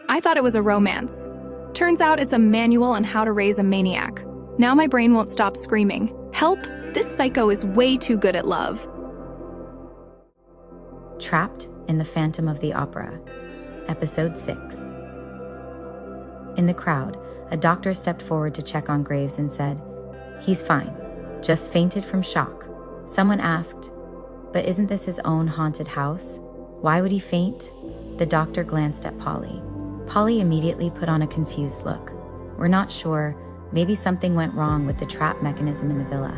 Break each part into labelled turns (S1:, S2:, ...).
S1: I thought it was a romance. Turns out it's a manual on how to raise a maniac. Now my brain won't stop screaming, "Help! This psycho is way too good at love."
S2: Trapped in the Phantom of the Opera, Episode 6. In the crowd, a doctor stepped forward to check on Graves and said, "He's fine, just fainted from shock." Someone asked, "But isn't this his own haunted house? Why would he faint?" The doctor glanced at Polly. Polly immediately put on a confused look. "We're not sure. Maybe something went wrong with the trap mechanism in the villa.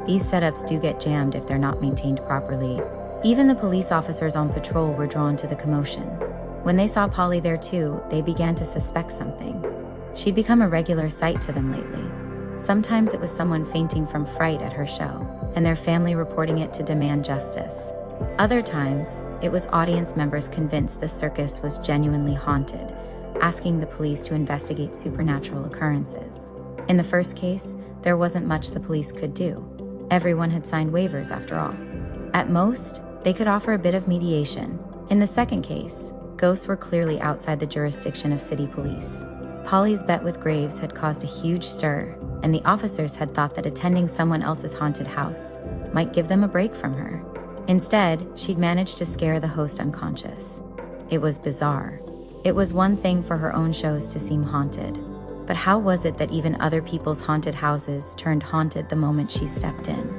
S2: These setups do get jammed if they're not maintained properly." Even the police officers on patrol were drawn to the commotion. When they saw Polly there too, they began to suspect something. She'd become a regular sight to them lately. Sometimes it was someone fainting from fright at her show, and their family reporting it to demand justice. Other times, it was audience members convinced the circus was genuinely haunted, asking the police to investigate supernatural occurrences. In the first case, there wasn't much the police could do. Everyone had signed waivers after all. At most, they could offer a bit of mediation. In the second case, ghosts were clearly outside the jurisdiction of city police. Polly's bet with Graves had caused a huge stir, and the officers had thought that attending someone else's haunted house might give them a break from her. Instead, she'd managed to scare the host unconscious. It was bizarre. It was one thing for her own shows to seem haunted, but how was it that even other people's haunted houses turned haunted the moment she stepped in?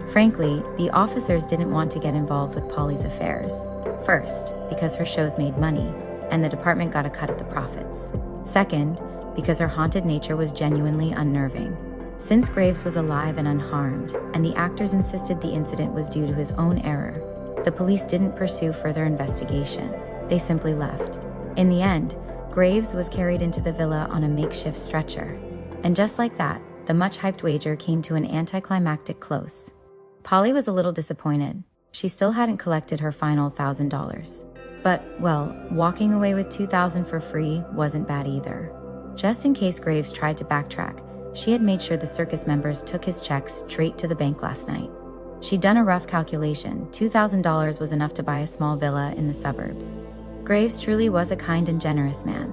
S2: Frankly, the officers didn't want to get involved with Polly's affairs. First, because her shows made money, and the department got a cut of the profits. Second, because her haunted nature was genuinely unnerving. Since Graves was alive and unharmed, and the actors insisted the incident was due to his own error, the police didn't pursue further investigation. They simply left. In the end, Graves was carried into the villa on a makeshift stretcher. And just like that, the much-hyped wager came to an anticlimactic close. Polly was a little disappointed. She still hadn't collected her final $1,000. But, well, walking away with $2,000 for free wasn't bad either. Just in case Graves tried to backtrack, she had made sure the circus members took his checks straight to the bank last night. She'd done a rough calculation. $2,000 was enough to buy a small villa in the suburbs. Graves truly was a kind and generous man.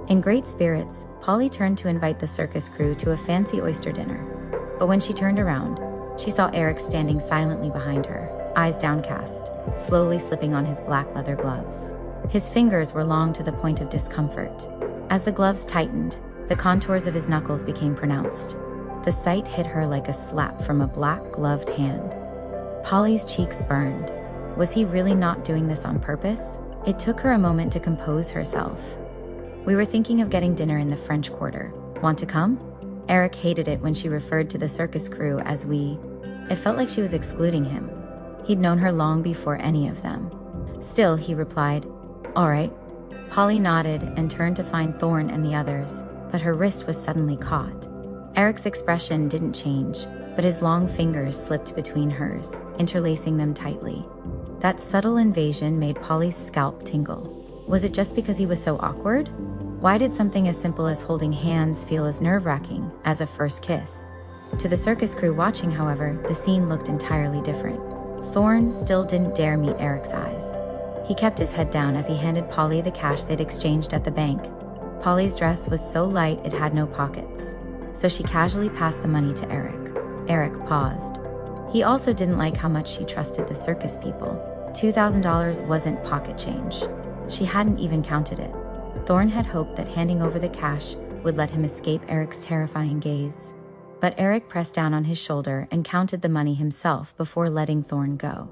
S2: In great spirits, Polly turned to invite the circus crew to a fancy oyster dinner. But when she turned around, she saw Erik standing silently behind her, eyes downcast, slowly slipping on his black leather gloves. His fingers were long to the point of discomfort. As the gloves tightened, the contours of his knuckles became pronounced. The sight hit her like a slap from a black-gloved hand. Polly's cheeks burned. Was he really not doing this on purpose? It took her a moment to compose herself. "We were thinking of getting dinner in the French Quarter. Want to come?" Erik hated it when she referred to the circus crew as we. It felt like she was excluding him. He'd known her long before any of them. Still, he replied, "All right." Polly nodded and turned to find Thorn and the others, but her wrist was suddenly caught. Erik's expression didn't change, but his long fingers slipped between hers, interlacing them tightly. That subtle invasion made Polly's scalp tingle. Was it just because he was so awkward? Why did something as simple as holding hands feel as nerve-wracking as a first kiss? To the circus crew watching, however, the scene looked entirely different. Thorn still didn't dare meet Erik's eyes. He kept his head down as he handed Polly the cash they'd exchanged at the bank. Polly's dress was so light it had no pockets, so she casually passed the money to Erik. Erik paused. He also didn't like how much she trusted the circus people. $2,000 wasn't pocket change. She hadn't even counted it. Thorn had hoped that handing over the cash would let him escape Erik's terrifying gaze. But Erik pressed down on his shoulder and counted the money himself before letting Thorn go.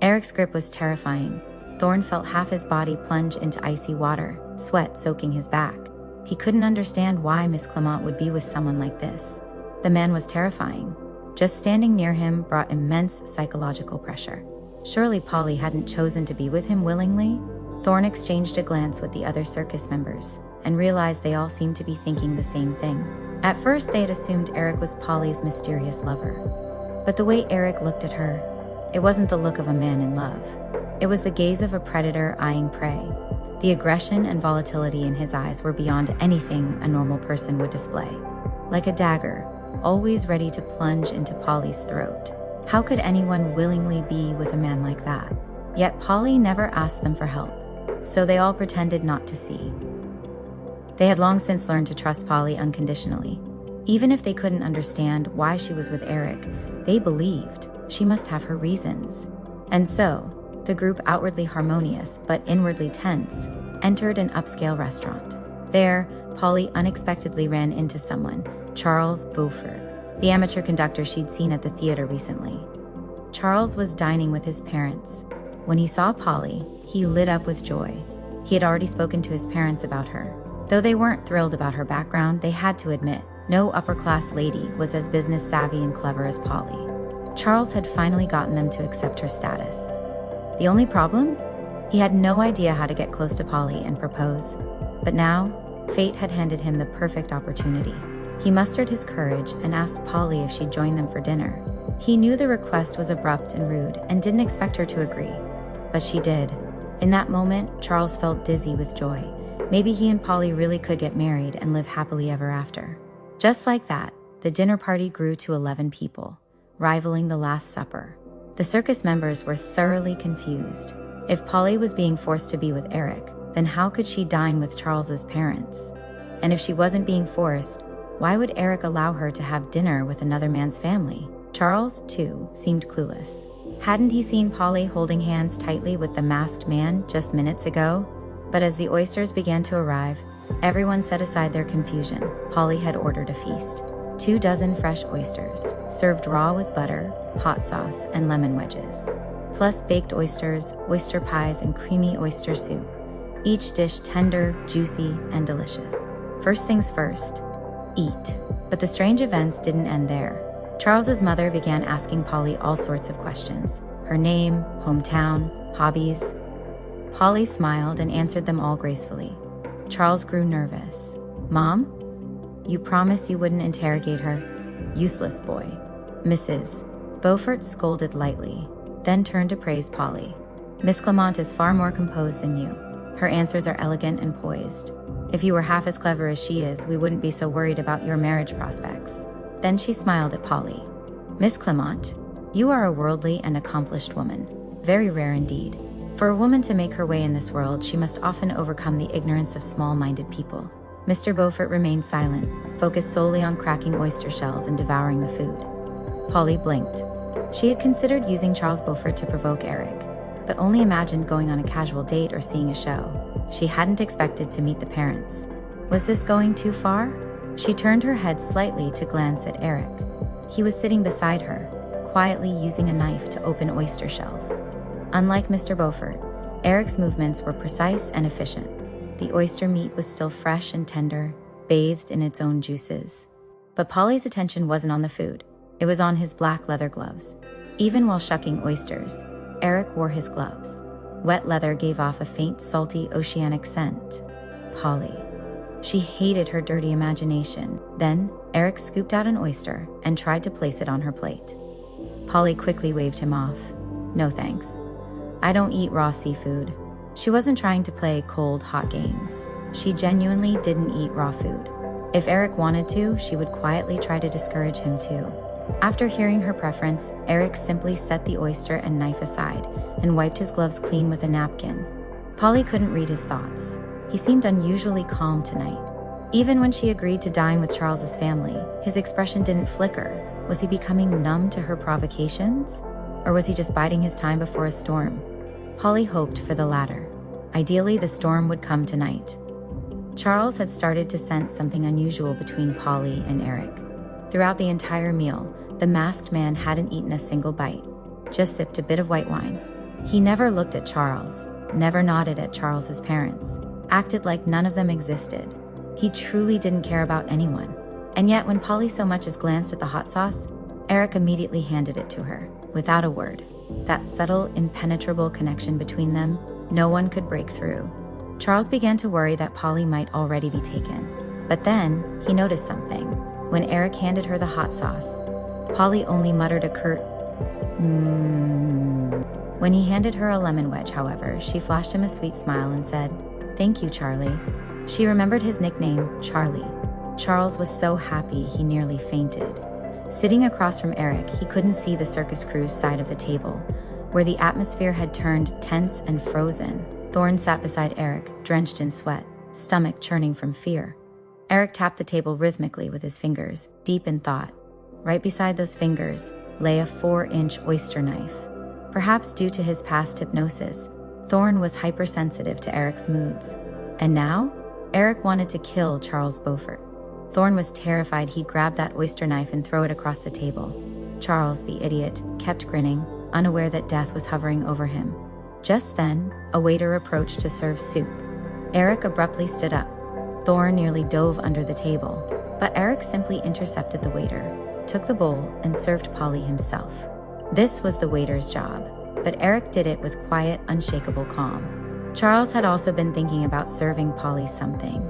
S2: Erik's grip was terrifying. Thorn felt half his body plunge into icy water, sweat soaking his back. He couldn't understand why Miss Clement would be with someone like this. The man was terrifying. Just standing near him brought immense psychological pressure. Surely Polly hadn't chosen to be with him willingly? Thorn exchanged a glance with the other circus members and realized they all seemed to be thinking the same thing. At first, they had assumed Erik was Polly's mysterious lover. But the way Erik looked at her, it wasn't the look of a man in love. It was the gaze of a predator eyeing prey. The aggression and volatility in his eyes were beyond anything a normal person would display. Like a dagger, always ready to plunge into Polly's throat. How could anyone willingly be with a man like that? Yet Polly never asked them for help, so they all pretended not to see. They had long since learned to trust Polly unconditionally. Even if they couldn't understand why she was with Erik, they believed she must have her reasons. And so, the group, outwardly harmonious but inwardly tense, entered an upscale restaurant. There, Polly unexpectedly ran into someone, Charles Beaufort, the amateur conductor she'd seen at the theater recently. Charles was dining with his parents. When he saw Polly, he lit up with joy. He had already spoken to his parents about her. Though they weren't thrilled about her background, they had to admit, no upper-class lady was as business-savvy and clever as Polly. Charles had finally gotten them to accept her status. The only problem? He had no idea how to get close to Polly and propose. But now, fate had handed him the perfect opportunity. He mustered his courage and asked Polly if she'd join them for dinner. He knew the request was abrupt and rude and didn't expect her to agree. But she did. In that moment, Charles felt dizzy with joy. Maybe he and Polly really could get married and live happily ever after. Just like that, the dinner party grew to 11 people, rivaling the Last Supper. The circus members were thoroughly confused. If Polly was being forced to be with Erik, then how could she dine with Charles's parents? And if she wasn't being forced, why would Erik allow her to have dinner with another man's family? Charles, too, seemed clueless. Hadn't he seen Polly holding hands tightly with the masked man just minutes ago? But as the oysters began to arrive, everyone set aside their confusion. Polly had ordered a feast. 24 fresh oysters, served raw with butter, hot sauce, and lemon wedges. Plus baked oysters, oyster pies, and creamy oyster soup. Each dish tender, juicy, and delicious. First things first, eat. But the strange events didn't end there. Charles's mother began asking Polly all sorts of questions. Her name, hometown, hobbies. Polly smiled and answered them all gracefully. Charles grew nervous. "Mom? You promised you wouldn't interrogate her? Useless boy." Mrs. Beaufort scolded lightly, then turned to praise Polly. "Miss Clement is far more composed than you. Her answers are elegant and poised. If you were half as clever as she is, we wouldn't be so worried about your marriage prospects." Then she smiled at Polly. "Miss Clement, you are a worldly and accomplished woman. Very rare indeed. For a woman to make her way in this world, she must often overcome the ignorance of small-minded people." Mr. Beaufort remained silent, focused solely on cracking oyster shells and devouring the food. Polly blinked. She had considered using Charles Beaufort to provoke Erik, but only imagined going on a casual date or seeing a show. She hadn't expected to meet the parents. Was this going too far? She turned her head slightly to glance at Erik. He was sitting beside her, quietly using a knife to open oyster shells. Unlike Mr. Beaufort, Erik's movements were precise and efficient. The oyster meat was still fresh and tender, bathed in its own juices. But Polly's attention wasn't on the food. It was on his black leather gloves. Even while shucking oysters, Erik wore his gloves. Wet leather gave off a faint, salty, oceanic scent. Polly. She hated her dirty imagination. Then, Erik scooped out an oyster and tried to place it on her plate. Polly quickly waved him off. "No thanks. I don't eat raw seafood." She wasn't trying to play cold, hot games. She genuinely didn't eat raw food. If Erik wanted to, she would quietly try to discourage him too. After hearing her preference, Erik simply set the oyster and knife aside and wiped his gloves clean with a napkin. Polly couldn't read his thoughts. He seemed unusually calm tonight. Even when she agreed to dine with Charles's family, his expression didn't flicker. Was he becoming numb to her provocations? Or was he just biding his time before a storm? Polly hoped for the latter. Ideally, the storm would come tonight. Charles had started to sense something unusual between Polly and Erik. Throughout the entire meal, the masked man hadn't eaten a single bite, just sipped a bit of white wine. He never looked at Charles, never nodded at Charles's parents, acted like none of them existed. He truly didn't care about anyone. And yet, when Polly so much as glanced at the hot sauce, Erik immediately handed it to her, without a word. That subtle, impenetrable connection between them, no one could break through. Charles began to worry that Polly might already be taken. But then, he noticed something. When Erik handed her the hot sauce, Polly only muttered a curt, When he handed her a lemon wedge, however, she flashed him a sweet smile and said, "Thank you, Charlie." She remembered his nickname, Charlie. Charles was so happy he nearly fainted. Sitting across from Erik, he couldn't see the circus crew's side of the table, where the atmosphere had turned tense and frozen. Thorne sat beside Erik, drenched in sweat, stomach churning from fear. Erik tapped the table rhythmically with his fingers, deep in thought. Right beside those fingers lay a 4-inch oyster knife. Perhaps due to his past hypnosis, Thorn was hypersensitive to Erik's moods. And now, Erik wanted to kill Charles Beaufort. Thorn was terrified he'd grab that oyster knife and throw it across the table. Charles, the idiot, kept grinning, unaware that death was hovering over him. Just then, a waiter approached to serve soup. Erik abruptly stood up. Thorn nearly dove under the table, but Erik simply intercepted the waiter, took the bowl, and served Polly himself. This was the waiter's job, but Erik did it with quiet, unshakable calm. Charles had also been thinking about serving Polly something,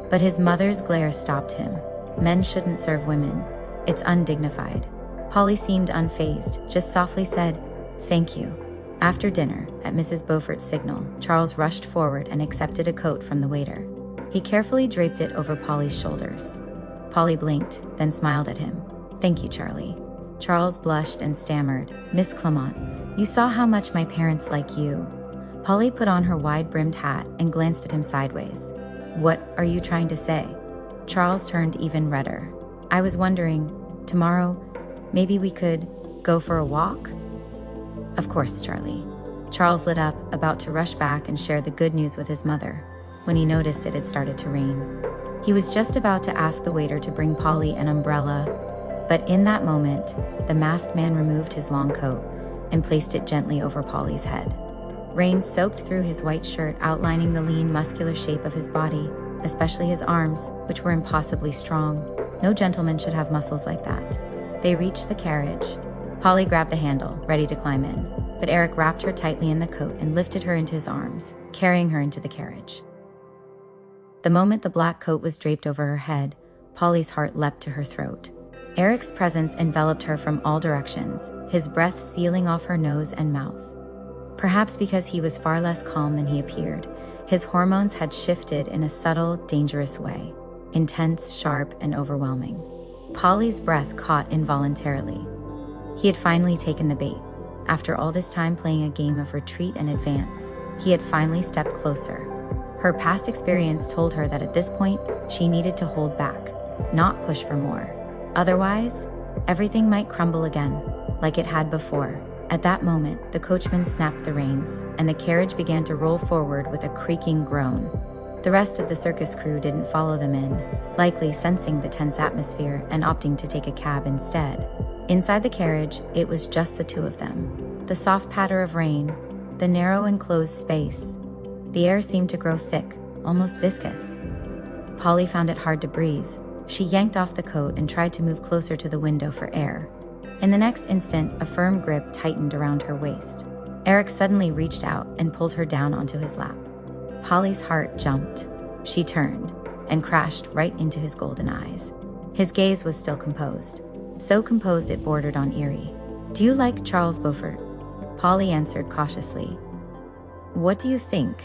S2: but his mother's glare stopped him. Men shouldn't serve women. It's undignified. Polly seemed unfazed, just softly said, "Thank you." After dinner, at Mrs. Beaufort's signal, Charles rushed forward and accepted a coat from the waiter. He carefully draped it over Polly's shoulders. Polly blinked, then smiled at him. "Thank you, Charlie." Charles blushed and stammered, "Miss Clement, you saw how much my parents like you." Polly put on her wide-brimmed hat and glanced at him sideways. "What are you trying to say?" Charles turned even redder. "I was wondering, tomorrow, maybe we could go for a walk?" "Of course, Charlie." Charles lit up, about to rush back and share the good news with his mother, when he noticed it had started to rain. He was just about to ask the waiter to bring Polly an umbrella, but in that moment, the masked man removed his long coat and placed it gently over Polly's head. Rain soaked through his white shirt, outlining the lean, muscular shape of his body, especially his arms, which were impossibly strong. No gentleman should have muscles like that. They reached the carriage. Polly grabbed the handle, ready to climb in, but Erik wrapped her tightly in the coat and lifted her into his arms, carrying her into the carriage. The moment the black coat was draped over her head, Polly's heart leapt to her throat. Erik's presence enveloped her from all directions, his breath sealing off her nose and mouth. Perhaps because he was far less calm than he appeared, his hormones had shifted in a subtle, dangerous way, intense, sharp, and overwhelming. Polly's breath caught involuntarily. He had finally taken the bait. After all this time playing a game of retreat and advance, he had finally stepped closer. Her past experience told her that at this point, she needed to hold back, not push for more. Otherwise, everything might crumble again, like it had before. At that moment, the coachman snapped the reins, and the carriage began to roll forward with a creaking groan. The rest of the circus crew didn't follow them in, likely sensing the tense atmosphere and opting to take a cab instead. Inside the carriage, it was just the two of them. The soft patter of rain, the narrow enclosed space. The air seemed to grow thick, almost viscous. Polly found it hard to breathe. She yanked off the coat and tried to move closer to the window for air. In the next instant, a firm grip tightened around her waist. Erik suddenly reached out and pulled her down onto his lap. Polly's heart jumped. She turned and crashed right into his golden eyes. His gaze was still composed, so composed it bordered on eerie. "Do you like Charles Beaufort?" Polly answered cautiously. "What do you think?"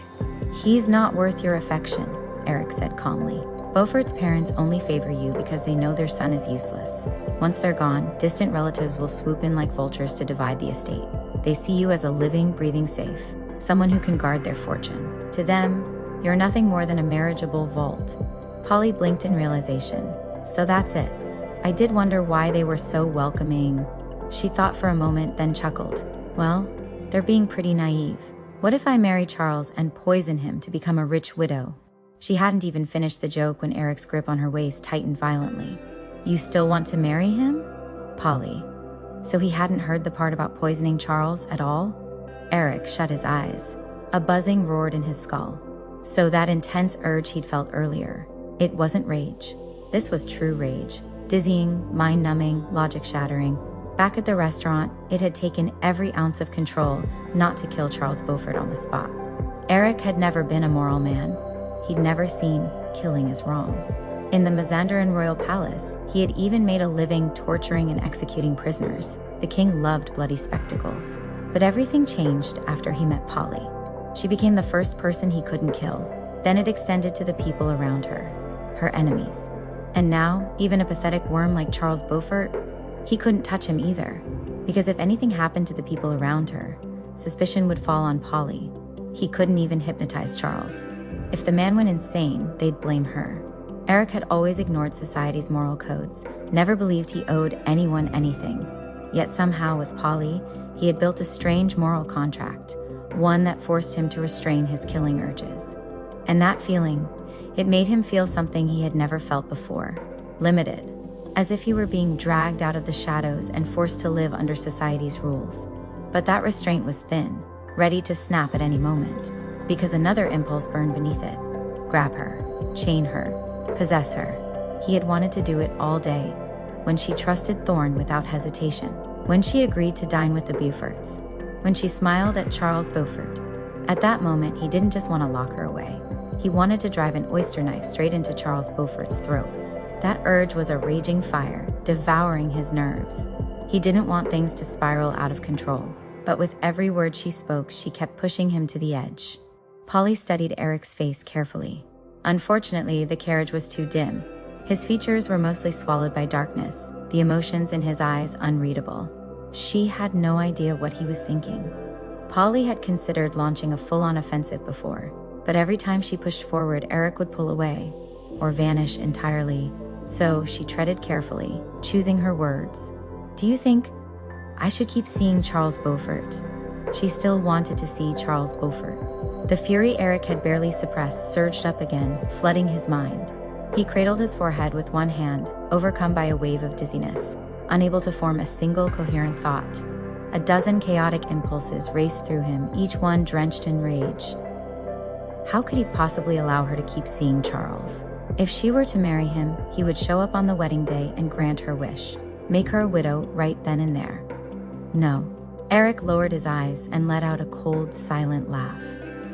S2: "He's not worth your affection," Erik said calmly. "Beaufort's parents only favor you because they know their son is useless. Once they're gone, distant relatives will swoop in like vultures to divide the estate. They see you as a living, breathing safe, someone who can guard their fortune. To them, you're nothing more than a marriageable vault." Polly blinked in realization. "So that's it. I did wonder why they were so welcoming." She thought for a moment, then chuckled. "Well, they're being pretty naive. What if I marry Charles and poison him to become a rich widow?" She hadn't even finished the joke when Erik's grip on her waist tightened violently. "You still want to marry him?" Polly. So he hadn't heard the part about poisoning Charles at all? Erik shut his eyes. A buzzing roared in his skull. So that intense urge he'd felt earlier, it wasn't rage. This was true rage. Dizzying, mind-numbing, logic-shattering. Back at the restaurant, it had taken every ounce of control not to kill Charles Beaufort on the spot. Erik had never been a moral man. He'd never seen killing as wrong. In the Mazandaran royal palace, he had even made a living torturing and executing prisoners. The king loved bloody spectacles. But everything changed after he met Polly. She became the first person he couldn't kill. Then it extended to the people around her, her enemies. And now, even a pathetic worm like Charles Beaufort, he couldn't touch him either. Because if anything happened to the people around her, suspicion would fall on Polly. He couldn't even hypnotize Charles. If the man went insane, they'd blame her. Erik had always ignored society's moral codes, never believed he owed anyone anything. Yet somehow with Polly, he had built a strange moral contract, one that forced him to restrain his killing urges. And that feeling, it made him feel something he had never felt before, limited, as if he were being dragged out of the shadows and forced to live under society's rules. But that restraint was thin, ready to snap at any moment, because another impulse burned beneath it. Grab her, chain her, possess her. He had wanted to do it all day, when she trusted Thorne without hesitation, when she agreed to dine with the Beauforts, when she smiled at Charles Beaufort. At that moment, he didn't just want to lock her away. He wanted to drive an oyster knife straight into Charles Beaufort's throat. That urge was a raging fire, devouring his nerves. He didn't want things to spiral out of control, but with every word she spoke, she kept pushing him to the edge. Polly studied Erik's face carefully. Unfortunately, the carriage was too dim. His features were mostly swallowed by darkness, the emotions in his eyes unreadable. She had no idea what he was thinking. Polly had considered launching a full-on offensive before, but every time she pushed forward, Erik would pull away, or vanish entirely. So she treaded carefully, choosing her words. "Do you think I should keep seeing Charles Beaufort?" She still wanted to see Charles Beaufort. The fury Erik had barely suppressed surged up again, flooding his mind. He cradled his forehead with one hand, overcome by a wave of dizziness, unable to form a single coherent thought. A dozen chaotic impulses raced through him, each one drenched in rage. How could he possibly allow her to keep seeing Charles? If she were to marry him, he would show up on the wedding day and grant her wish, make her a widow right then and there. No. Erik lowered his eyes and let out a cold, silent laugh.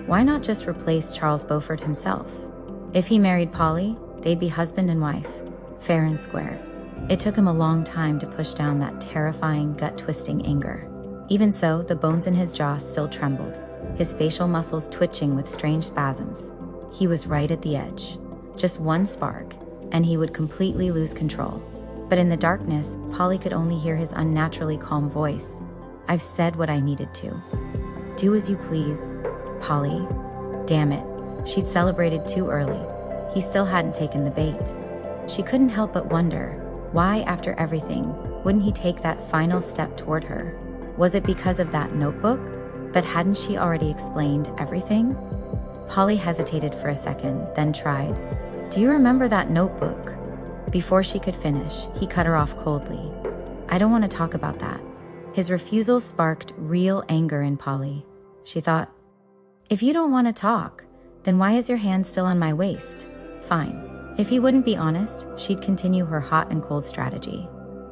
S2: Why not just replace Charles Beaufort himself? If he married Polly, they'd be husband and wife, fair and square. It took him a long time to push down that terrifying, gut-twisting anger. Even so, the bones in his jaw still trembled, his facial muscles twitching with strange spasms. He was right at the edge. Just one spark, and he would completely lose control. But in the darkness, Polly could only hear his unnaturally calm voice. "I've said what I needed to. Do as you please, Polly." Damn it, she'd celebrated too early. He still hadn't taken the bait. She couldn't help but wonder, why, after everything, wouldn't he take that final step toward her? Was it because of that notebook? But hadn't she already explained everything? Polly hesitated for a second, then tried. "Do you remember that notebook?" Before she could finish, he cut her off coldly. "I don't want to talk about that." His refusal sparked real anger in Polly. She thought, "If you don't want to talk, then why is your hand still on my waist?" Fine. If he wouldn't be honest, she'd continue her hot and cold strategy.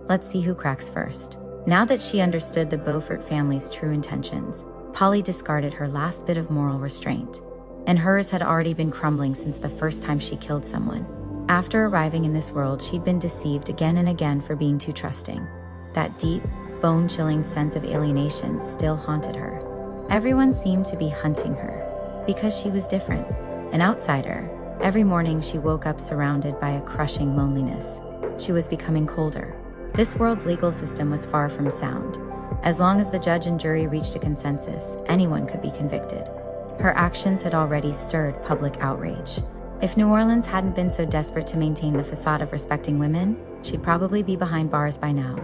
S2: Let's see who cracks first. Now that she understood the Beaufort family's true intentions, Polly discarded her last bit of moral restraint, and hers had already been crumbling since the first time she killed someone. After arriving in this world, she'd been deceived again and again for being too trusting. That deep, bone-chilling sense of alienation still haunted her. Everyone seemed to be hunting her, because she was different, an outsider. Every morning she woke up surrounded by a crushing loneliness. She was becoming colder. This world's legal system was far from sound. As long as the judge and jury reached a consensus, anyone could be convicted. Her actions had already stirred public outrage. If New Orleans hadn't been so desperate to maintain the facade of respecting women, she'd probably be behind bars by now.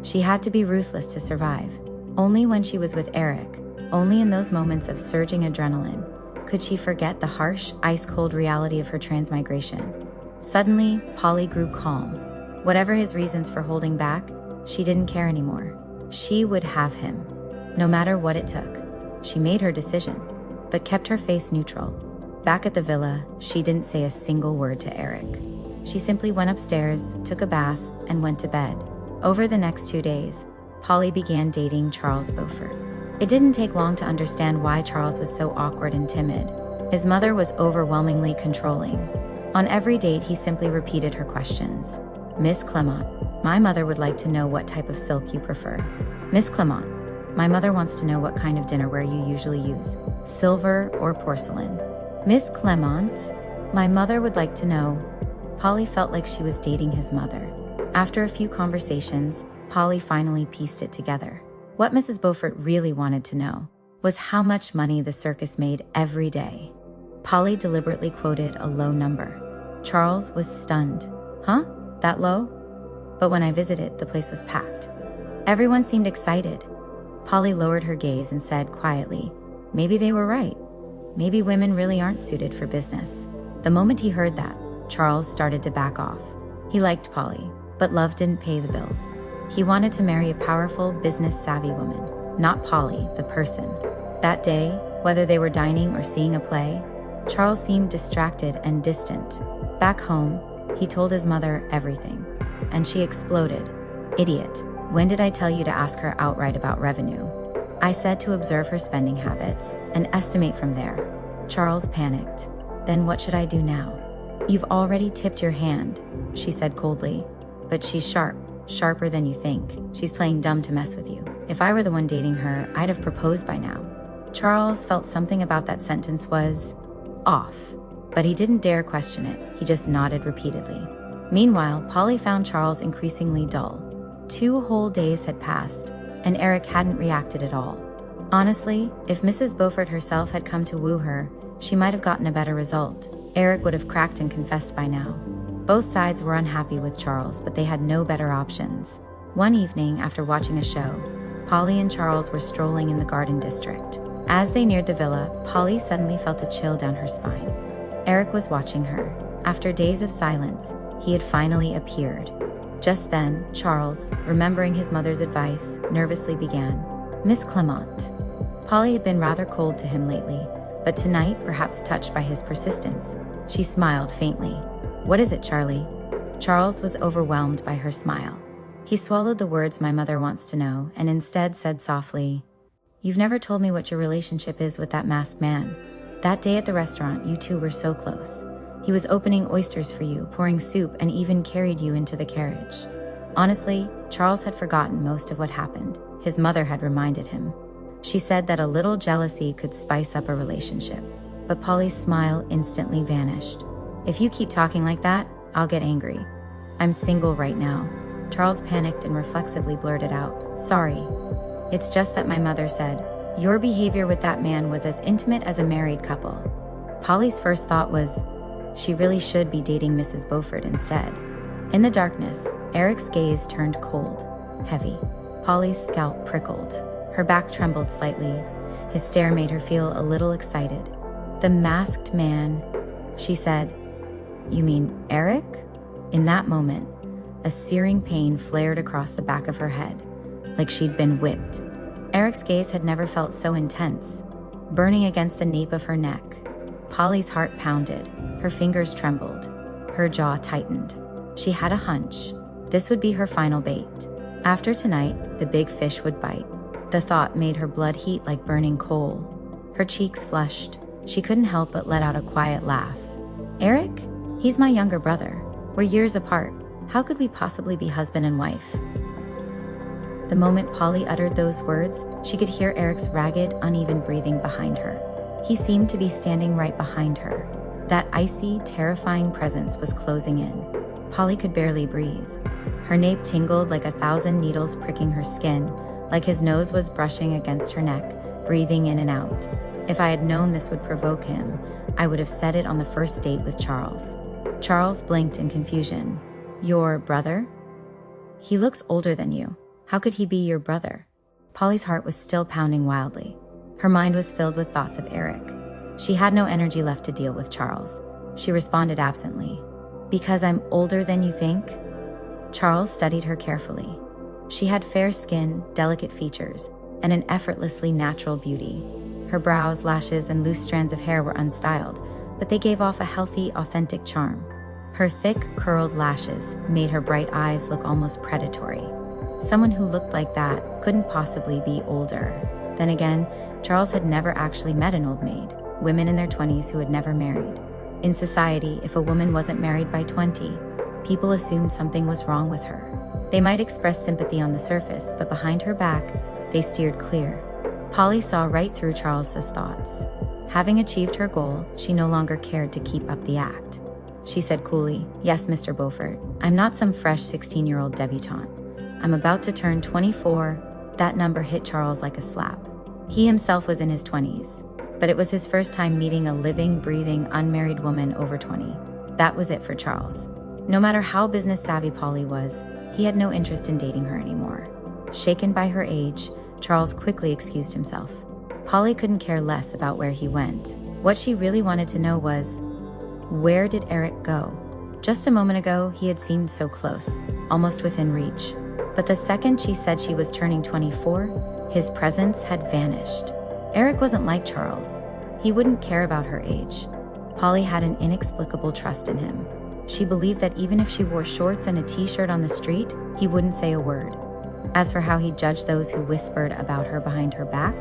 S2: She had to be ruthless to survive. Only when she was with Erik, only in those moments of surging adrenaline, could she forget the harsh, ice-cold reality of her transmigration. Suddenly, Polly grew calm. Whatever his reasons for holding back, she didn't care anymore. She would have him, no matter what it took. She made her decision, but kept her face neutral. Back at the villa, she didn't say a single word to Erik. She simply went upstairs, took a bath, and went to bed. Over the next 2 days, Polly began dating Charles Beaufort. It didn't take long to understand why Charles was so awkward and timid. His mother was overwhelmingly controlling. On every date, he simply repeated her questions. "Miss Clement, my mother would like to know what type of silk you prefer." "Miss Clement, my mother wants to know what kind of dinnerware you usually use, silver or porcelain." "Miss Clement, my mother would like to know." Polly felt like she was dating his mother. After a few conversations, Polly finally pieced it together. What Mrs. Beaufort really wanted to know was how much money the circus made every day. Polly deliberately quoted a low number. Charles was stunned. Huh? That low? But when I visited, the place was packed. Everyone seemed excited. Polly lowered her gaze and said quietly, maybe they were right. Maybe women really aren't suited for business. The moment he heard that, Charles started to back off. He liked Polly, but love didn't pay the bills. He wanted to marry a powerful, business-savvy woman, not Polly, the person. That day, whether they were dining or seeing a play, Charles seemed distracted and distant. Back home, he told his mother everything, and she exploded. Idiot. When did I tell you to ask her outright about revenue? I said to observe her spending habits and estimate from there. Charles panicked. Then what should I do now? You've already tipped your hand, she said coldly. But she's sharp, sharper than you think. She's playing dumb to mess with you. If I were the one dating her, I'd have proposed by now. Charles felt something about that sentence was off, but he didn't dare question it. He just nodded repeatedly. Meanwhile, Polly found Charles increasingly dull. 2 whole days had passed, and Erik hadn't reacted at all. Honestly, if Mrs. Beaufort herself had come to woo her, she might have gotten a better result. Erik would have cracked and confessed by now. Both sides were unhappy with Charles, but they had no better options. One evening, after watching a show, Polly and Charles were strolling in the garden district. As they neared the villa, Polly suddenly felt a chill down her spine. Erik was watching her. After days of silence, he had finally appeared. Just then, Charles, remembering his mother's advice, nervously began, Miss Clement. Polly had been rather cold to him lately, but tonight, perhaps touched by his persistence, she smiled faintly. What is it, Charlie? Charles was overwhelmed by her smile. He swallowed the words my mother wants to know and instead said softly, You've never told me what your relationship is with that masked man. That day at the restaurant, you two were so close. He was opening oysters for you, pouring soup, and even carried you into the carriage. Honestly, Charles had forgotten most of what happened. His mother had reminded him. She said that a little jealousy could spice up a relationship, but Polly's smile instantly vanished. If you keep talking like that, I'll get angry. I'm single right now. Charles panicked and reflexively blurted out, Sorry. It's just that my mother said, your behavior with that man was as intimate as a married couple. Polly's first thought was, she really should be dating Mrs. Beaufort instead. In the darkness, Erik's gaze turned cold, heavy. Polly's scalp prickled. Her back trembled slightly. His stare made her feel a little excited. The masked man, she said. You mean Erik? In that moment, a searing pain flared across the back of her head, like she'd been whipped. Erik's gaze had never felt so intense, burning against the nape of her neck. Polly's heart pounded. Her fingers trembled. Her jaw tightened. She had a hunch. This would be her final bait. After tonight, the big fish would bite. The thought made her blood heat like burning coal. Her cheeks flushed. She couldn't help but let out a quiet laugh. Erik? He's my younger brother. We're years apart. How could we possibly be husband and wife? The moment Polly uttered those words, she could hear Erik's ragged, uneven breathing behind her. He seemed to be standing right behind her. That icy, terrifying presence was closing in. Polly could barely breathe. Her nape tingled like 1,000 needles pricking her skin, like his nose was brushing against her neck, breathing in and out. If I had known this would provoke him, I would have said it on the first date with Charles. Charles blinked in confusion. Your brother? He looks older than you. How could he be your brother? Polly's heart was still pounding wildly. Her mind was filled with thoughts of Erik. She had no energy left to deal with Charles. She responded absently. Because I'm older than you think? Charles studied her carefully. She had fair skin, delicate features, and an effortlessly natural beauty. Her brows, lashes, and loose strands of hair were unstyled, but they gave off a healthy, authentic charm. Her thick, curled lashes made her bright eyes look almost predatory. Someone who looked like that couldn't possibly be older. Then again, Charles had never actually met an old maid, women in their 20s who had never married. In society, if a woman wasn't married by 20, people assumed something was wrong with her. They might express sympathy on the surface, but behind her back, they steered clear. Polly saw right through Charles's thoughts. Having achieved her goal, she no longer cared to keep up the act. She said coolly, Yes, Mr. Beaufort. I'm not some fresh 16-year-old debutante. I'm about to turn 24. That number hit Charles like a slap. He himself was in his 20s. but it was his first time meeting a living, breathing, unmarried woman over 20. That was it for Charles. No matter how business-savvy Polly was, he had no interest in dating her anymore. Shaken by her age, Charles quickly excused himself. Polly couldn't care less about where he went. What she really wanted to know was, where did Erik go? Just a moment ago, he had seemed so close, almost within reach. But the second she said she was turning 24, his presence had vanished. Erik wasn't like Charles. He wouldn't care about her age. Polly had an inexplicable trust in him. She believed that even if she wore shorts and a t-shirt on the street, he wouldn't say a word. As for how he judged those who whispered about her behind her back,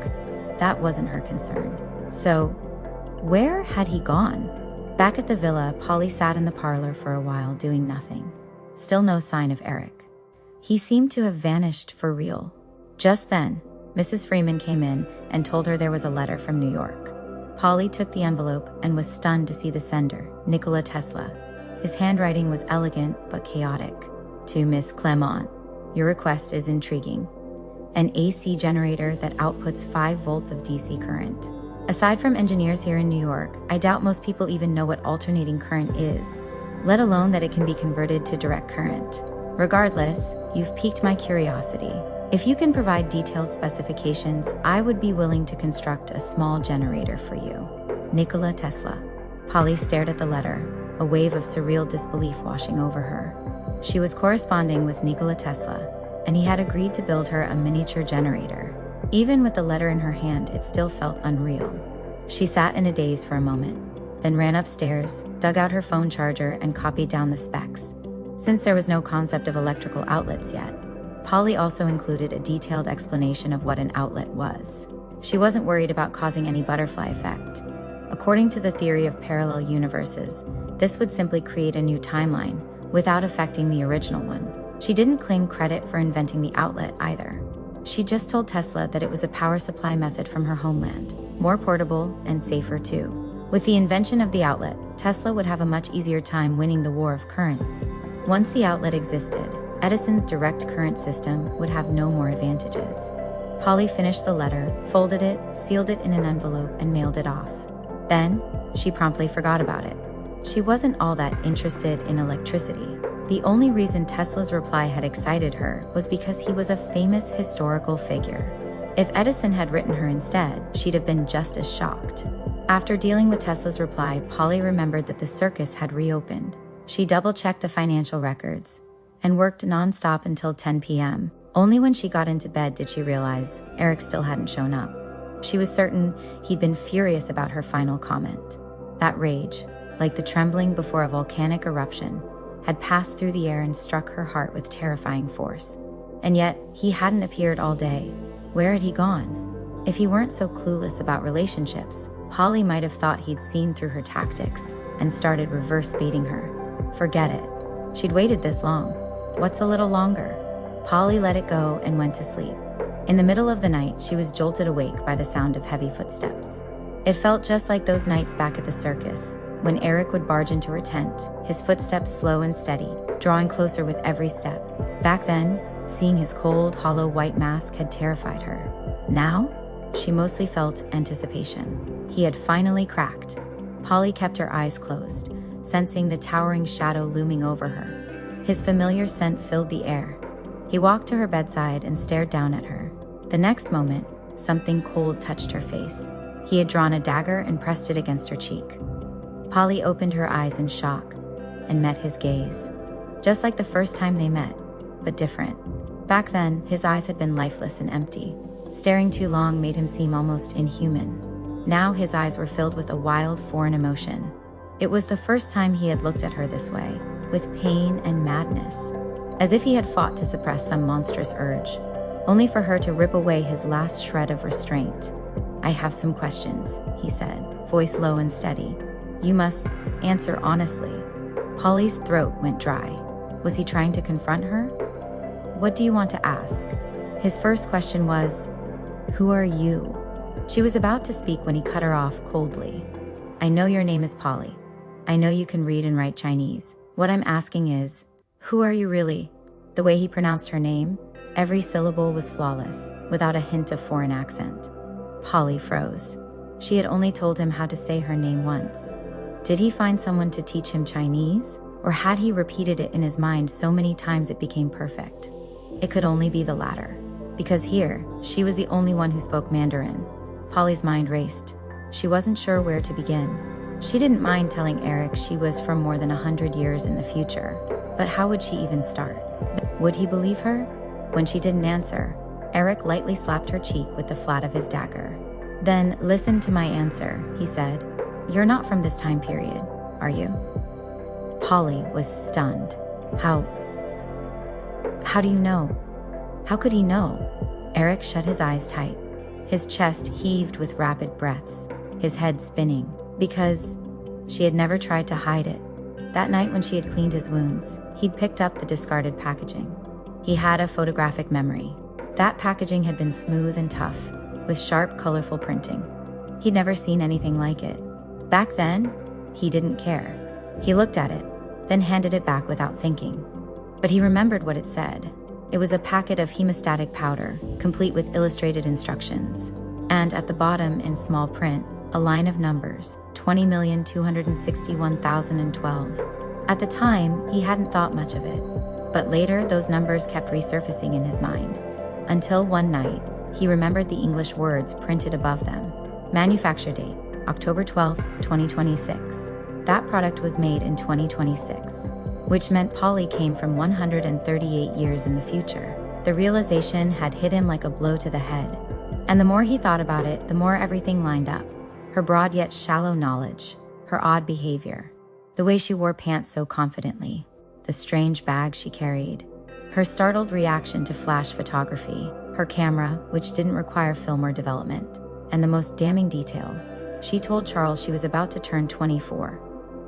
S2: that wasn't her concern. So, where had he gone? Back at the villa, Polly sat in the parlor for a while doing nothing. Still no sign of Erik. He seemed to have vanished for real. Just then, Mrs. Freeman came in and told her there was a letter from New York. Polly took the envelope and was stunned to see the sender, Nikola Tesla. His handwriting was elegant but chaotic. To Miss Clement, your request is intriguing. An AC generator that outputs 5 volts of DC current. Aside from engineers here in New York, I doubt most people even know what alternating current is, let alone that it can be converted to direct current. Regardless, you've piqued my curiosity. If you can provide detailed specifications, I would be willing to construct a small generator for you. Nikola Tesla. Polly stared at the letter, a wave of surreal disbelief washing over her. She was corresponding with Nikola Tesla, and he had agreed to build her a miniature generator. Even with the letter in her hand, it still felt unreal. She sat in a daze for a moment, then ran upstairs, dug out her phone charger, and copied down the specs. Since there was no concept of electrical outlets yet, Polly also included a detailed explanation of what an outlet was. She wasn't worried about causing any butterfly effect. According to the theory of parallel universes, this would simply create a new timeline without affecting the original one. She didn't claim credit for inventing the outlet either. She just told Tesla that it was a power supply method from her homeland, more portable and safer too. With the invention of the outlet, Tesla would have a much easier time winning the war of currents. Once the outlet existed, Edison's direct current system would have no more advantages. Polly finished the letter, folded it, sealed it in an envelope, and mailed it off. Then, she promptly forgot about it. She wasn't all that interested in electricity. The only reason Tesla's reply had excited her was because he was a famous historical figure. If Edison had written her instead, she'd have been just as shocked. After dealing with Tesla's reply, Polly remembered that the circus had reopened. She double-checked the financial records and worked non-stop until 10 p.m. Only when she got into bed did she realize Erik still hadn't shown up. She was certain he'd been furious about her final comment. That rage, like the trembling before a volcanic eruption, had passed through the air and struck her heart with terrifying force. And yet, he hadn't appeared all day. Where had he gone? If he weren't so clueless about relationships, Polly might have thought he'd seen through her tactics and started reverse baiting her. Forget it. She'd waited this long. What's a little longer? Polly let it go and went to sleep. In the middle of the night, she was jolted awake by the sound of heavy footsteps. It felt just like those nights back at the circus, when Erik would barge into her tent, his footsteps slow and steady, drawing closer with every step. Back then, seeing his cold, hollow white mask had terrified her. Now, she mostly felt anticipation. He had finally cracked. Polly kept her eyes closed, sensing the towering shadow looming over her. His familiar scent filled the air. He walked to her bedside and stared down at her. The next moment, something cold touched her face. He had drawn a dagger and pressed it against her cheek. Polly opened her eyes in shock and met his gaze. Just like the first time they met, but different. Back then, his eyes had been lifeless and empty. Staring too long made him seem almost inhuman. Now his eyes were filled with a wild, foreign emotion. It was the first time he had looked at her this way, with pain and madness, as if he had fought to suppress some monstrous urge, only for her to rip away his last shred of restraint. "I have some questions," he said, voice low and steady. "You must answer honestly." Polly's throat went dry. Was he trying to confront her? "What do you want to ask?" His first question was, "Who are you?" She was about to speak when he cut her off coldly. "I know your name is Polly. I know you can read and write Chinese. What I'm asking is, who are you really?" The way he pronounced her name, every syllable was flawless, without a hint of foreign accent. Polly froze. She had only told him how to say her name once. Did he find someone to teach him Chinese? Or had he repeated it in his mind so many times it became perfect? It could only be the latter. Because here, she was the only one who spoke Mandarin. Polly's mind raced. She wasn't sure where to begin. She didn't mind telling Erik she was from more than 100 years in the future. But how would she even start? Would he believe her? When she didn't answer, Erik lightly slapped her cheek with the flat of his dagger. Then, listen to my answer, he said. You're not from this time period, are you? Polly was stunned. How do you know? How could he know? Erik shut his eyes tight. His chest heaved with rapid breaths, his head spinning, because she had never tried to hide it. That night when she had cleaned his wounds, he'd picked up the discarded packaging. He had a photographic memory. That packaging had been smooth and tough, with sharp, colorful printing. He'd never seen anything like it. Back then, he didn't care. He looked at it, then handed it back without thinking. But he remembered what it said. It was a packet of hemostatic powder, complete with illustrated instructions. And at the bottom, in small print, a line of numbers, 20,261,012. At the time, he hadn't thought much of it. But later, those numbers kept resurfacing in his mind. Until one night, he remembered the English words printed above them. Manufacture date, October 12, 2026. That product was made in 2026, which meant Polly came from 138 years in the future. The realization had hit him like a blow to the head. And the more he thought about it, the more everything lined up. Her broad yet shallow knowledge, her odd behavior, the way she wore pants so confidently, the strange bag she carried, her startled reaction to flash photography, her camera, which didn't require film or development, and the most damning detail, she told Charles she was about to turn 24.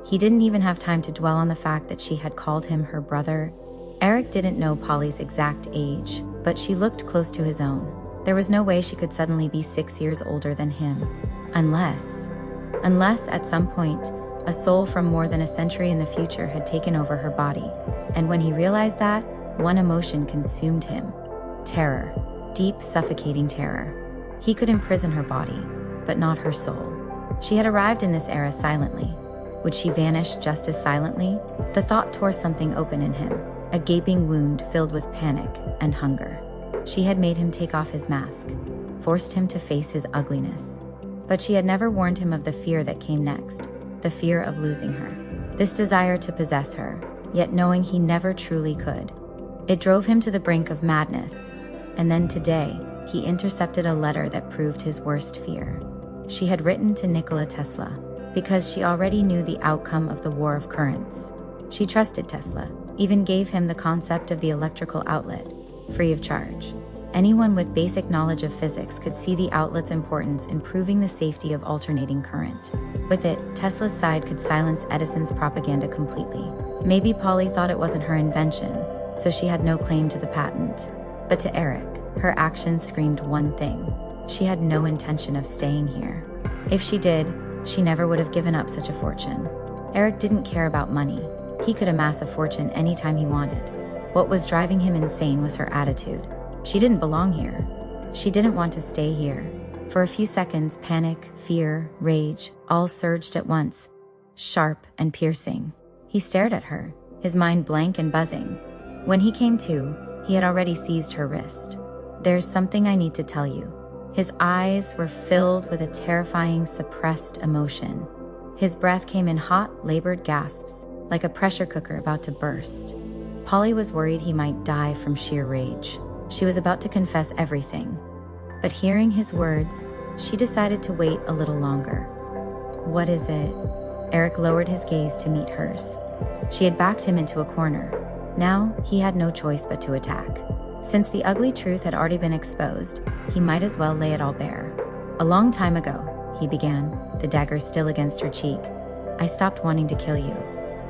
S2: He didn't even have time to dwell on the fact that she had called him her brother. Erik didn't know Polly's exact age, but she looked close to his own. There was no way she could suddenly be 6 years older than him. Unless at some point, a soul from more than a century in the future had taken over her body. And when he realized that, one emotion consumed him. Terror. Deep, suffocating terror. He could imprison her body, but not her soul. She had arrived in this era silently. Would she vanish just as silently? The thought tore something open in him, a gaping wound filled with panic and hunger. She had made him take off his mask, forced him to face his ugliness. But she had never warned him of the fear that came next, the fear of losing her. This desire to possess her, yet knowing he never truly could. It drove him to the brink of madness. And then today, he intercepted a letter that proved his worst fear. She had written to Nikola Tesla, because she already knew the outcome of the war of currents. She trusted Tesla, even gave him the concept of the electrical outlet, free of charge. Anyone with basic knowledge of physics could see the outlet's importance in proving the safety of alternating current. With it, Tesla's side could silence Edison's propaganda completely. Maybe Polly thought it wasn't her invention, so she had no claim to the patent. But to Erik, her actions screamed one thing. She had no intention of staying here. If she did, she never would have given up such a fortune. Erik didn't care about money. He could amass a fortune anytime he wanted. What was driving him insane was her attitude. She didn't belong here. She didn't want to stay here. For a few seconds, panic, fear, rage, all surged at once, sharp and piercing. He stared at her, his mind blank and buzzing. When he came to, he had already seized her wrist. There's something I need to tell you. His eyes were filled with a terrifying, suppressed emotion. His breath came in hot, labored gasps, like a pressure cooker about to burst. Polly was worried he might die from sheer rage. She was about to confess everything. But hearing his words, she decided to wait a little longer. What is it? Erik lowered his gaze to meet hers. She had backed him into a corner. Now, he had no choice but to attack. Since the ugly truth had already been exposed, he might as well lay it all bare. A long time ago, he began, the dagger still against her cheek, I stopped wanting to kill you.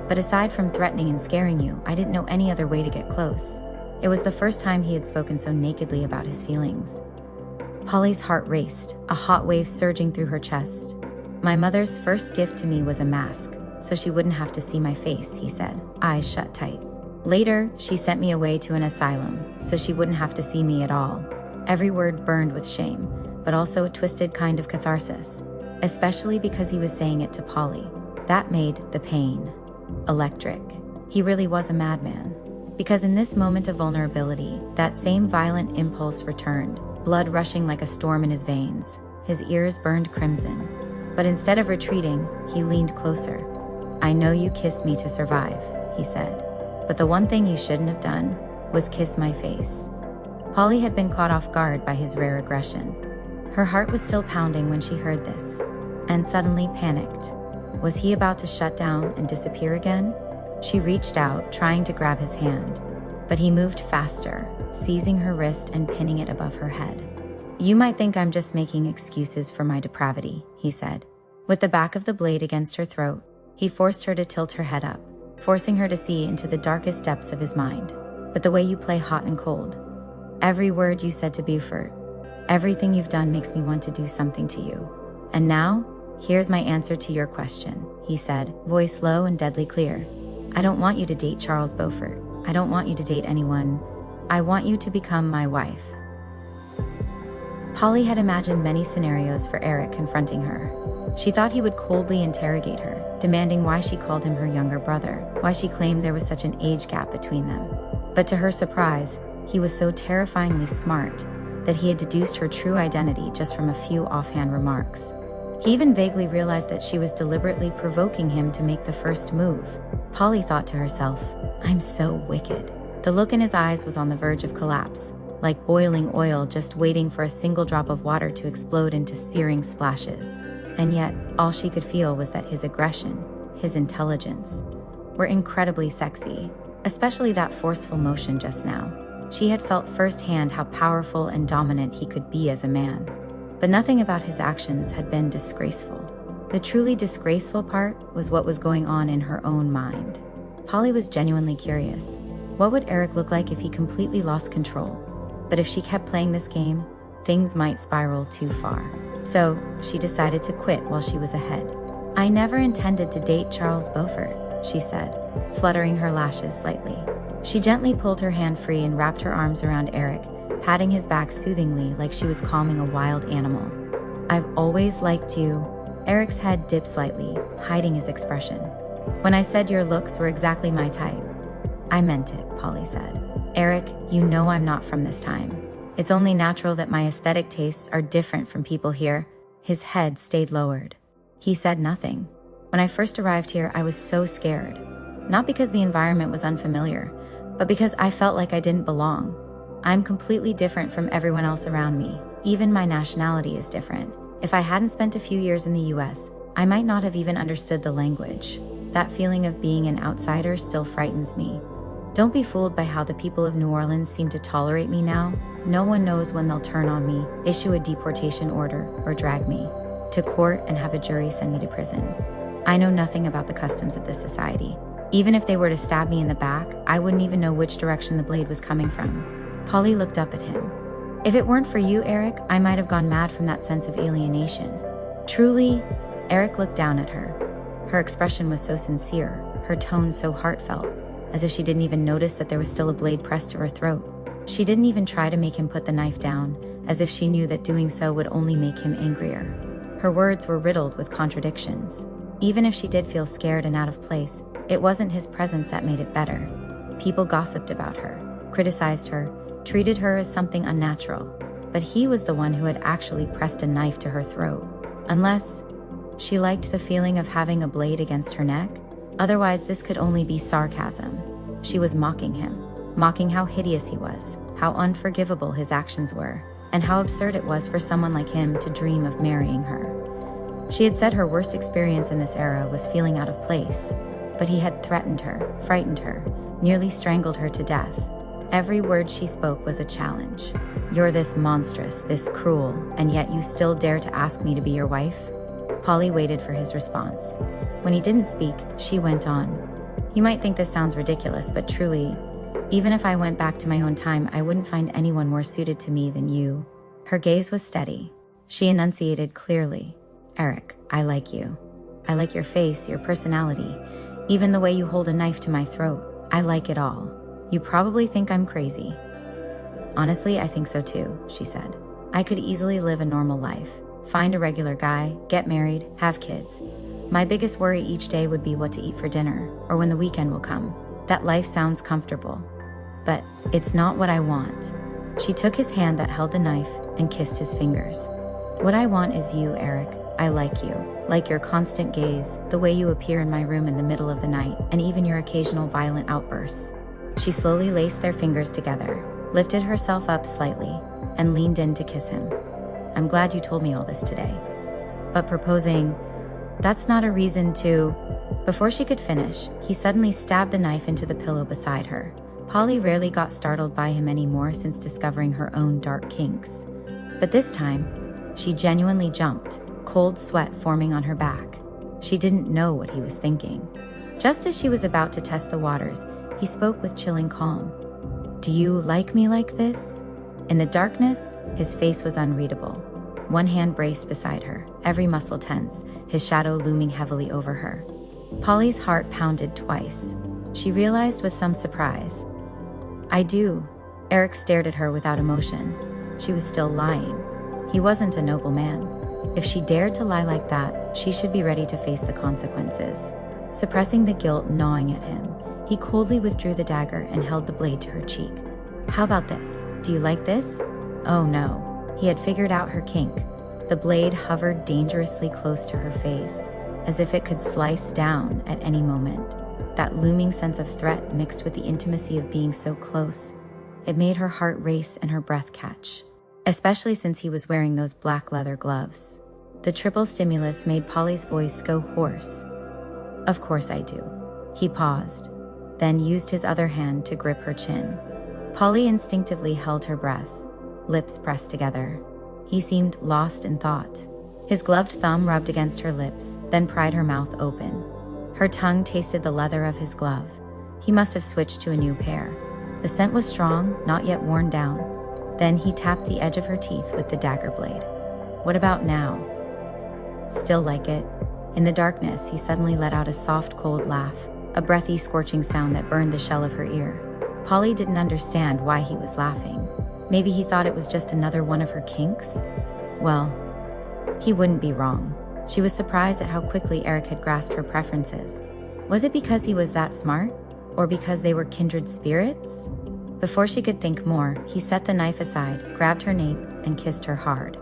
S2: But aside from threatening and scaring you, I didn't know any other way to get close. It was the first time he had spoken so nakedly about his feelings. Polly's heart raced, a hot wave surging through her chest. My mother's first gift to me was a mask, so she wouldn't have to see my face, he said, eyes shut tight. Later, she sent me away to an asylum, so she wouldn't have to see me at all. Every word burned with shame, but also a twisted kind of catharsis. especially because he was saying it to Polly. That made the pain electric. He really was a madman. Because in this moment of vulnerability, that same violent impulse returned, blood rushing like a storm in his veins. His ears burned crimson. But instead of retreating, he leaned closer. "I know you kissed me to survive," he said. "But the one thing you shouldn't have done was kiss my face." Polly had been caught off guard by his rare aggression. Her heart was still pounding when she heard this, and suddenly panicked. Was he about to shut down and disappear again? She reached out, trying to grab his hand, but he moved faster, seizing her wrist and pinning it above her head. "You might think I'm just making excuses for my depravity," he said. With the back of the blade against her throat, he forced her to tilt her head up, forcing her to see into the darkest depths of his mind. "But the way you play hot and cold. Every word you said to Buford, everything you've done makes me want to do something to you. And now, here's my answer to your question," he said, voice low and deadly clear. "I don't want you to date Charles Beaufort. I don't want you to date anyone. I want you to become my wife." Polly had imagined many scenarios for Erik confronting her. She thought he would coldly interrogate her, demanding why she called him her younger brother, why she claimed there was such an age gap between them. But to her surprise, he was so terrifyingly smart that he had deduced her true identity just from a few offhand remarks. He even vaguely realized that she was deliberately provoking him to make the first move. Polly thought to herself, "I'm so wicked." The look in his eyes was on the verge of collapse, like boiling oil just waiting for a single drop of water to explode into searing splashes. And yet, all she could feel was that his aggression, his intelligence, were incredibly sexy, especially that forceful motion just now. She had felt firsthand how powerful and dominant he could be as a man. But nothing about his actions had been disgraceful. The truly disgraceful part was what was going on in her own mind. Polly was genuinely curious. What would Erik look like if he completely lost control? But if she kept playing this game, things might spiral too far. So, she decided to quit while she was ahead. "I never intended to date Charles Beaufort," she said, fluttering her lashes slightly. She gently pulled her hand free and wrapped her arms around Erik, patting his back soothingly like she was calming a wild animal. "I've always liked you." Erik's head dipped slightly, hiding his expression. "When I said your looks were exactly my type, I meant it," Polly said. "Erik, you know I'm not from this time. It's only natural that my aesthetic tastes are different from people here." His head stayed lowered. He said nothing. "When I first arrived here, I was so scared. Not because the environment was unfamiliar, but because I felt like I didn't belong. I'm completely different from everyone else around me. Even my nationality is different. If I hadn't spent a few years in the US, I might not have even understood the language. That feeling of being an outsider still frightens me. Don't be fooled by how the people of New Orleans seem to tolerate me now. No one knows when they'll turn on me, issue a deportation order, or drag me to court and have a jury send me to prison. I know nothing about the customs of this society. Even if they were to stab me in the back, I wouldn't even know which direction the blade was coming from." Polly looked up at him. "If it weren't for you, Erik, I might have gone mad from that sense of alienation." "Truly?" Erik looked down at her. Her expression was so sincere, her tone so heartfelt, as if she didn't even notice that there was still a blade pressed to her throat. She didn't even try to make him put the knife down, as if she knew that doing so would only make him angrier. Her words were riddled with contradictions. Even if she did feel scared and out of place, it wasn't his presence that made it better. People gossiped about her, criticized her, treated her as something unnatural. But he was the one who had actually pressed a knife to her throat. Unless she liked the feeling of having a blade against her neck. Otherwise, this could only be sarcasm. She was mocking him, mocking how hideous he was, how unforgivable his actions were, and how absurd it was for someone like him to dream of marrying her. She had said her worst experience in this era was feeling out of place, but he had threatened her, frightened her, nearly strangled her to death. Every word she spoke was a challenge. "You're this monstrous, this cruel, and yet you still dare to ask me to be your wife?" Polly waited for his response. When he didn't speak, she went on. "You might think this sounds ridiculous, but truly, even if I went back to my own time, I wouldn't find anyone more suited to me than you." Her gaze was steady. She enunciated clearly. "Erik, I like you. I like your face, your personality, even the way you hold a knife to my throat. I like it all. You probably think I'm crazy." "Honestly, I think so too," she said. "I could easily live a normal life, find a regular guy, get married, have kids. My biggest worry each day would be what to eat for dinner, or when the weekend will come. That life sounds comfortable, but it's not what I want. She took his hand that held the knife and kissed his fingers. What I want is you, Erik. I like you. Like your constant gaze, the way you appear in my room in the middle of the night, and even your occasional violent outbursts. She slowly laced their fingers together, lifted herself up slightly, and leaned in to kiss him. I'm glad you told me all this today. But proposing, that's not a reason to... Before she could finish, he suddenly stabbed the knife into the pillow beside her. Polly rarely got startled by him anymore since discovering her own dark kinks. But this time, she genuinely jumped, cold sweat forming on her back. She didn't know what he was thinking. Just as she was about to test the waters, he spoke with chilling calm. Do you like me like this? In the darkness, his face was unreadable. One hand braced beside her, every muscle tense, his shadow looming heavily over her. Polly's heart pounded twice. She realized with some surprise. I do. Erik stared at her without emotion. She was still lying. He wasn't a noble man. If she dared to lie like that, she should be ready to face the consequences. Suppressing the guilt gnawing at him, he coldly withdrew the dagger and held the blade to her cheek. How about this? Do you like this? Oh no. He had figured out her kink. The blade hovered dangerously close to her face, as if it could slice down at any moment. That looming sense of threat mixed with the intimacy of being so close. It made her heart race and her breath catch, especially since he was wearing those black leather gloves. The triple stimulus made Polly's voice go hoarse. Of course I do. He paused, then used his other hand to grip her chin. Polly instinctively held her breath, lips pressed together. He seemed lost in thought. His gloved thumb rubbed against her lips, then pried her mouth open. Her tongue tasted the leather of his glove. He must have switched to a new pair. The scent was strong, not yet worn down. Then he tapped the edge of her teeth with the dagger blade. What about now? Still like it. In the darkness, he suddenly let out a soft, cold laugh, a breathy, scorching sound that burned the shell of her ear. Polly didn't understand why he was laughing. Maybe he thought it was just another one of her kinks? Well, he wouldn't be wrong. She was surprised at how quickly Erik had grasped her preferences. Was it because he was that smart? Or because they were kindred spirits? Before she could think more, he set the knife aside, grabbed her nape, and kissed her hard.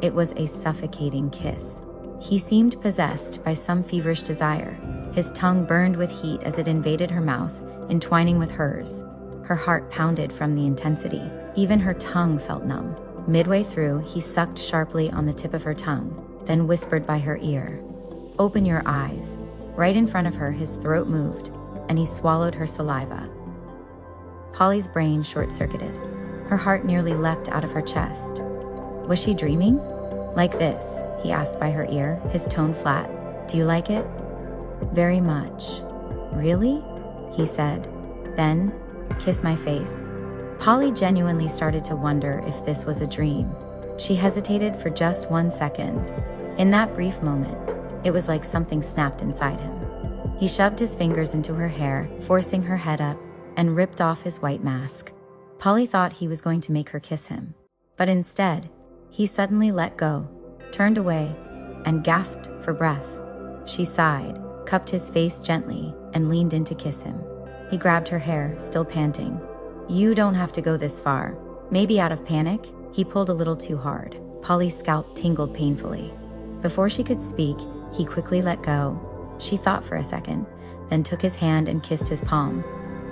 S2: It was a suffocating kiss. He seemed possessed by some feverish desire. His tongue burned with heat as it invaded her mouth, entwining with hers. Her heart pounded from the intensity. Even her tongue felt numb. Midway through, he sucked sharply on the tip of her tongue, then whispered by her ear, "Open your eyes." Right in front of her, his throat moved, and he swallowed her saliva. Polly's brain short-circuited. Her heart nearly leapt out of her chest. Was she dreaming? Like this, he asked by her ear, his tone flat. Do you like it? Very much. Really? He said. Then, kiss my face. Polly genuinely started to wonder if this was a dream. She hesitated for just 1 second. In that brief moment, it was like something snapped inside him. He shoved his fingers into her hair, forcing her head up, and ripped off his white mask. Polly thought he was going to make her kiss him. But instead, he suddenly let go, turned away, and gasped for breath. She sighed, cupped his face gently, and leaned in to kiss him. He grabbed her hair, still panting. You don't have to go this far. Maybe out of panic, he pulled a little too hard. Polly's scalp tingled painfully. Before she could speak, he quickly let go. She thought for a second, then took his hand and kissed his palm.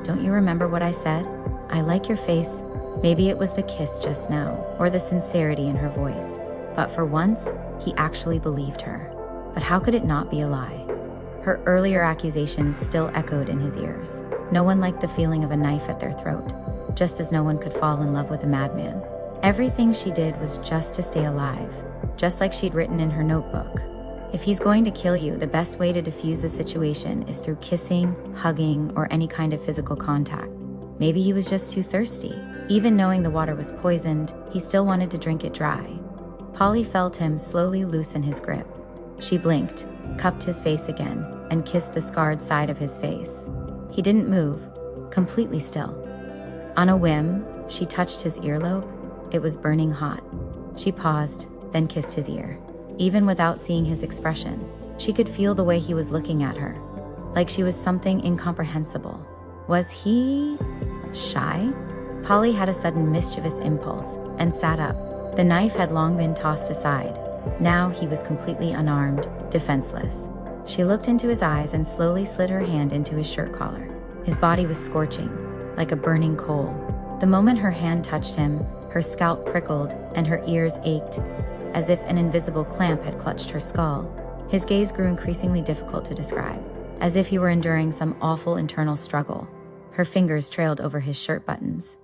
S2: Don't you remember what I said? I like your face. Maybe it was the kiss just now, or the sincerity in her voice. But for once, he actually believed her. But how could it not be a lie? Her earlier accusations still echoed in his ears. No one liked the feeling of a knife at their throat, just as no one could fall in love with a madman. Everything she did was just to stay alive, just like she'd written in her notebook. If he's going to kill you, the best way to defuse the situation is through kissing, hugging, or any kind of physical contact. Maybe he was just too thirsty. Even knowing the water was poisoned, he still wanted to drink it dry. Polly felt him slowly loosen his grip. She blinked, cupped his face again, and kissed the scarred side of his face. He didn't move, completely still. On a whim, she touched his earlobe. It was burning hot. She paused, then kissed his ear. Even without seeing his expression, she could feel the way he was looking at her, like she was something incomprehensible. Was he shy? Polly had a sudden mischievous impulse and sat up. The knife had long been tossed aside. Now he was completely unarmed, defenseless. She looked into his eyes and slowly slid her hand into his shirt collar. His body was scorching, like a burning coal. The moment her hand touched him, her scalp prickled and her ears ached, as if an invisible clamp had clutched her skull. His gaze grew increasingly difficult to describe, as if he were enduring some awful internal struggle. Her fingers trailed over his shirt buttons.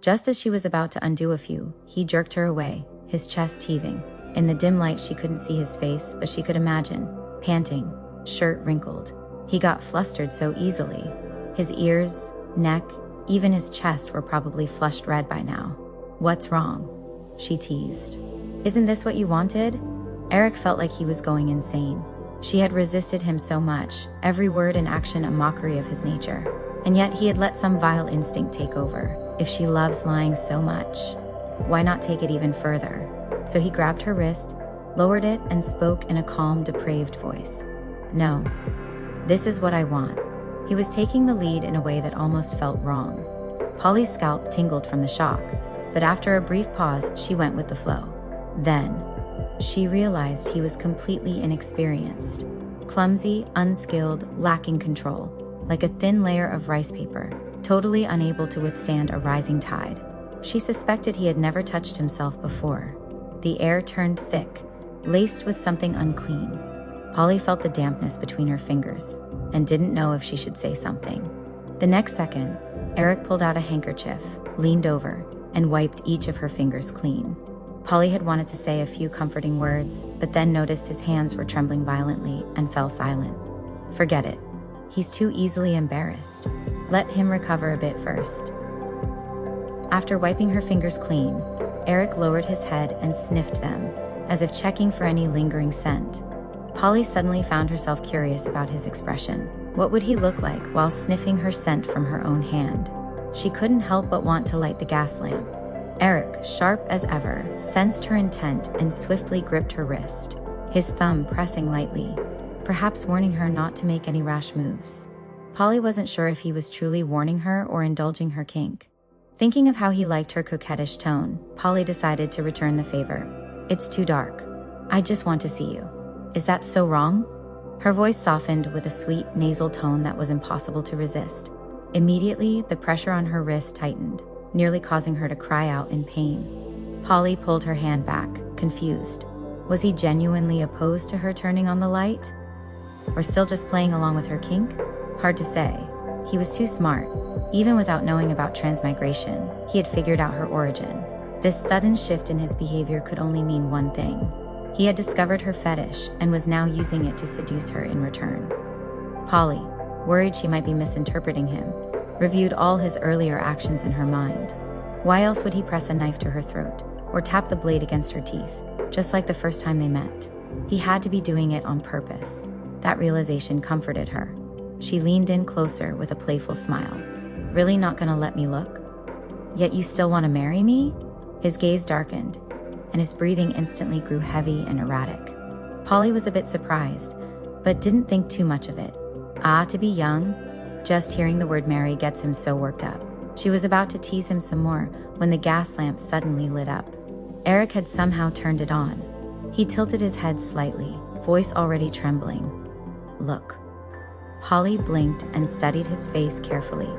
S2: Just as she was about to undo a few, he jerked her away, his chest heaving. In the dim light, she couldn't see his face, but she could imagine, panting, shirt wrinkled. He got flustered so easily. His ears, neck, even his chest were probably flushed red by now. "What's wrong?" she teased. "Isn't this what you wanted?" Erik felt like he was going insane. She had resisted him so much, every word and action a mockery of his nature. And yet he had let some vile instinct take over. If she loves lying so much, why not take it even further? So he grabbed her wrist, lowered it, and spoke in a calm, depraved voice. "No, this is what I want." He was taking the lead in a way that almost felt wrong. Polly's scalp tingled from the shock, but after a brief pause, she went with the flow. Then, she realized he was completely inexperienced. Clumsy, unskilled, lacking control, like a thin layer of rice paper, totally unable to withstand a rising tide. She suspected he had never touched himself before. The air turned thick, laced with something unclean. Polly felt the dampness between her fingers, and didn't know if she should say something. The next second, Erik pulled out a handkerchief, leaned over, and wiped each of her fingers clean. Polly had wanted to say a few comforting words, but then noticed his hands were trembling violently and fell silent. Forget it. He's too easily embarrassed. Let him recover a bit first. After wiping her fingers clean, Erik lowered his head and sniffed them, as if checking for any lingering scent. Polly suddenly found herself curious about his expression. What would he look like while sniffing her scent from her own hand? She couldn't help but want to light the gas lamp. Erik, sharp as ever, sensed her intent and swiftly gripped her wrist, his thumb pressing lightly, perhaps warning her not to make any rash moves. Polly wasn't sure if he was truly warning her or indulging her kink. Thinking of how he liked her coquettish tone, Polly decided to return the favor. "It's too dark. I just want to see you. Is that so wrong?" Her voice softened with a sweet, nasal tone that was impossible to resist. Immediately, the pressure on her wrist tightened, nearly causing her to cry out in pain. Polly pulled her hand back, confused. Was he genuinely opposed to her turning on the light? Or still just playing along with her kink? Hard to say. He was too smart. Even without knowing about transmigration, he had figured out her origin. This sudden shift in his behavior could only mean one thing. He had discovered her fetish and was now using it to seduce her in return. Polly, worried she might be misinterpreting him, reviewed all his earlier actions in her mind. Why else would he press a knife to her throat, or tap the blade against her teeth, just like the first time they met? He had to be doing it on purpose. That realization comforted her. She leaned in closer with a playful smile. "Really not gonna let me look? Yet you still want to marry me?" His gaze darkened, and his breathing instantly grew heavy and erratic. Polly was a bit surprised, but didn't think too much of it. To be young. Just hearing the word marry gets him so worked up. She was about to tease him some more when the gas lamp suddenly lit up. Erik had somehow turned it on. He tilted his head slightly, voice already trembling. "Look." Polly blinked and studied his face carefully.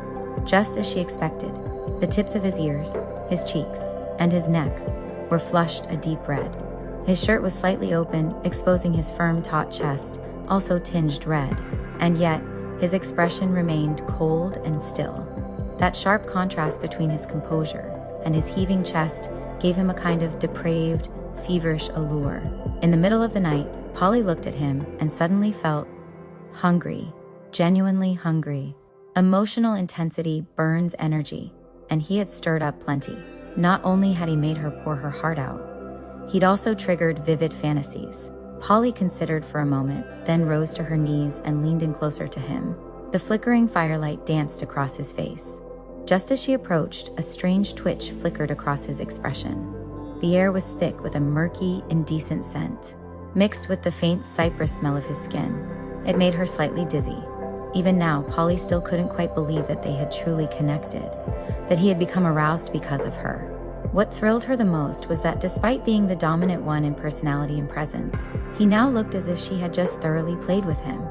S2: Just as she expected, the tips of his ears, his cheeks, and his neck were flushed a deep red. His shirt was slightly open, exposing his firm, taut chest, also tinged red. And yet, his expression remained cold and still. That sharp contrast between his composure and his heaving chest gave him a kind of depraved, feverish allure. In the middle of the night, Polly looked at him and suddenly felt hungry, genuinely hungry. Emotional intensity burns energy, and he had stirred up plenty. Not only had he made her pour her heart out, he'd also triggered vivid fantasies. Polly considered for a moment, then rose to her knees and leaned in closer to him. The flickering firelight danced across his face. Just as she approached, a strange twitch flickered across his expression. The air was thick with a murky, indecent scent. mixed with the faint cypress smell of his skin. It made her slightly dizzy. Even now, Polly still couldn't quite believe that they had truly connected, that he had become aroused because of her. What thrilled her the most was that despite being the dominant one in personality and presence, he now looked as if she had just thoroughly played with him.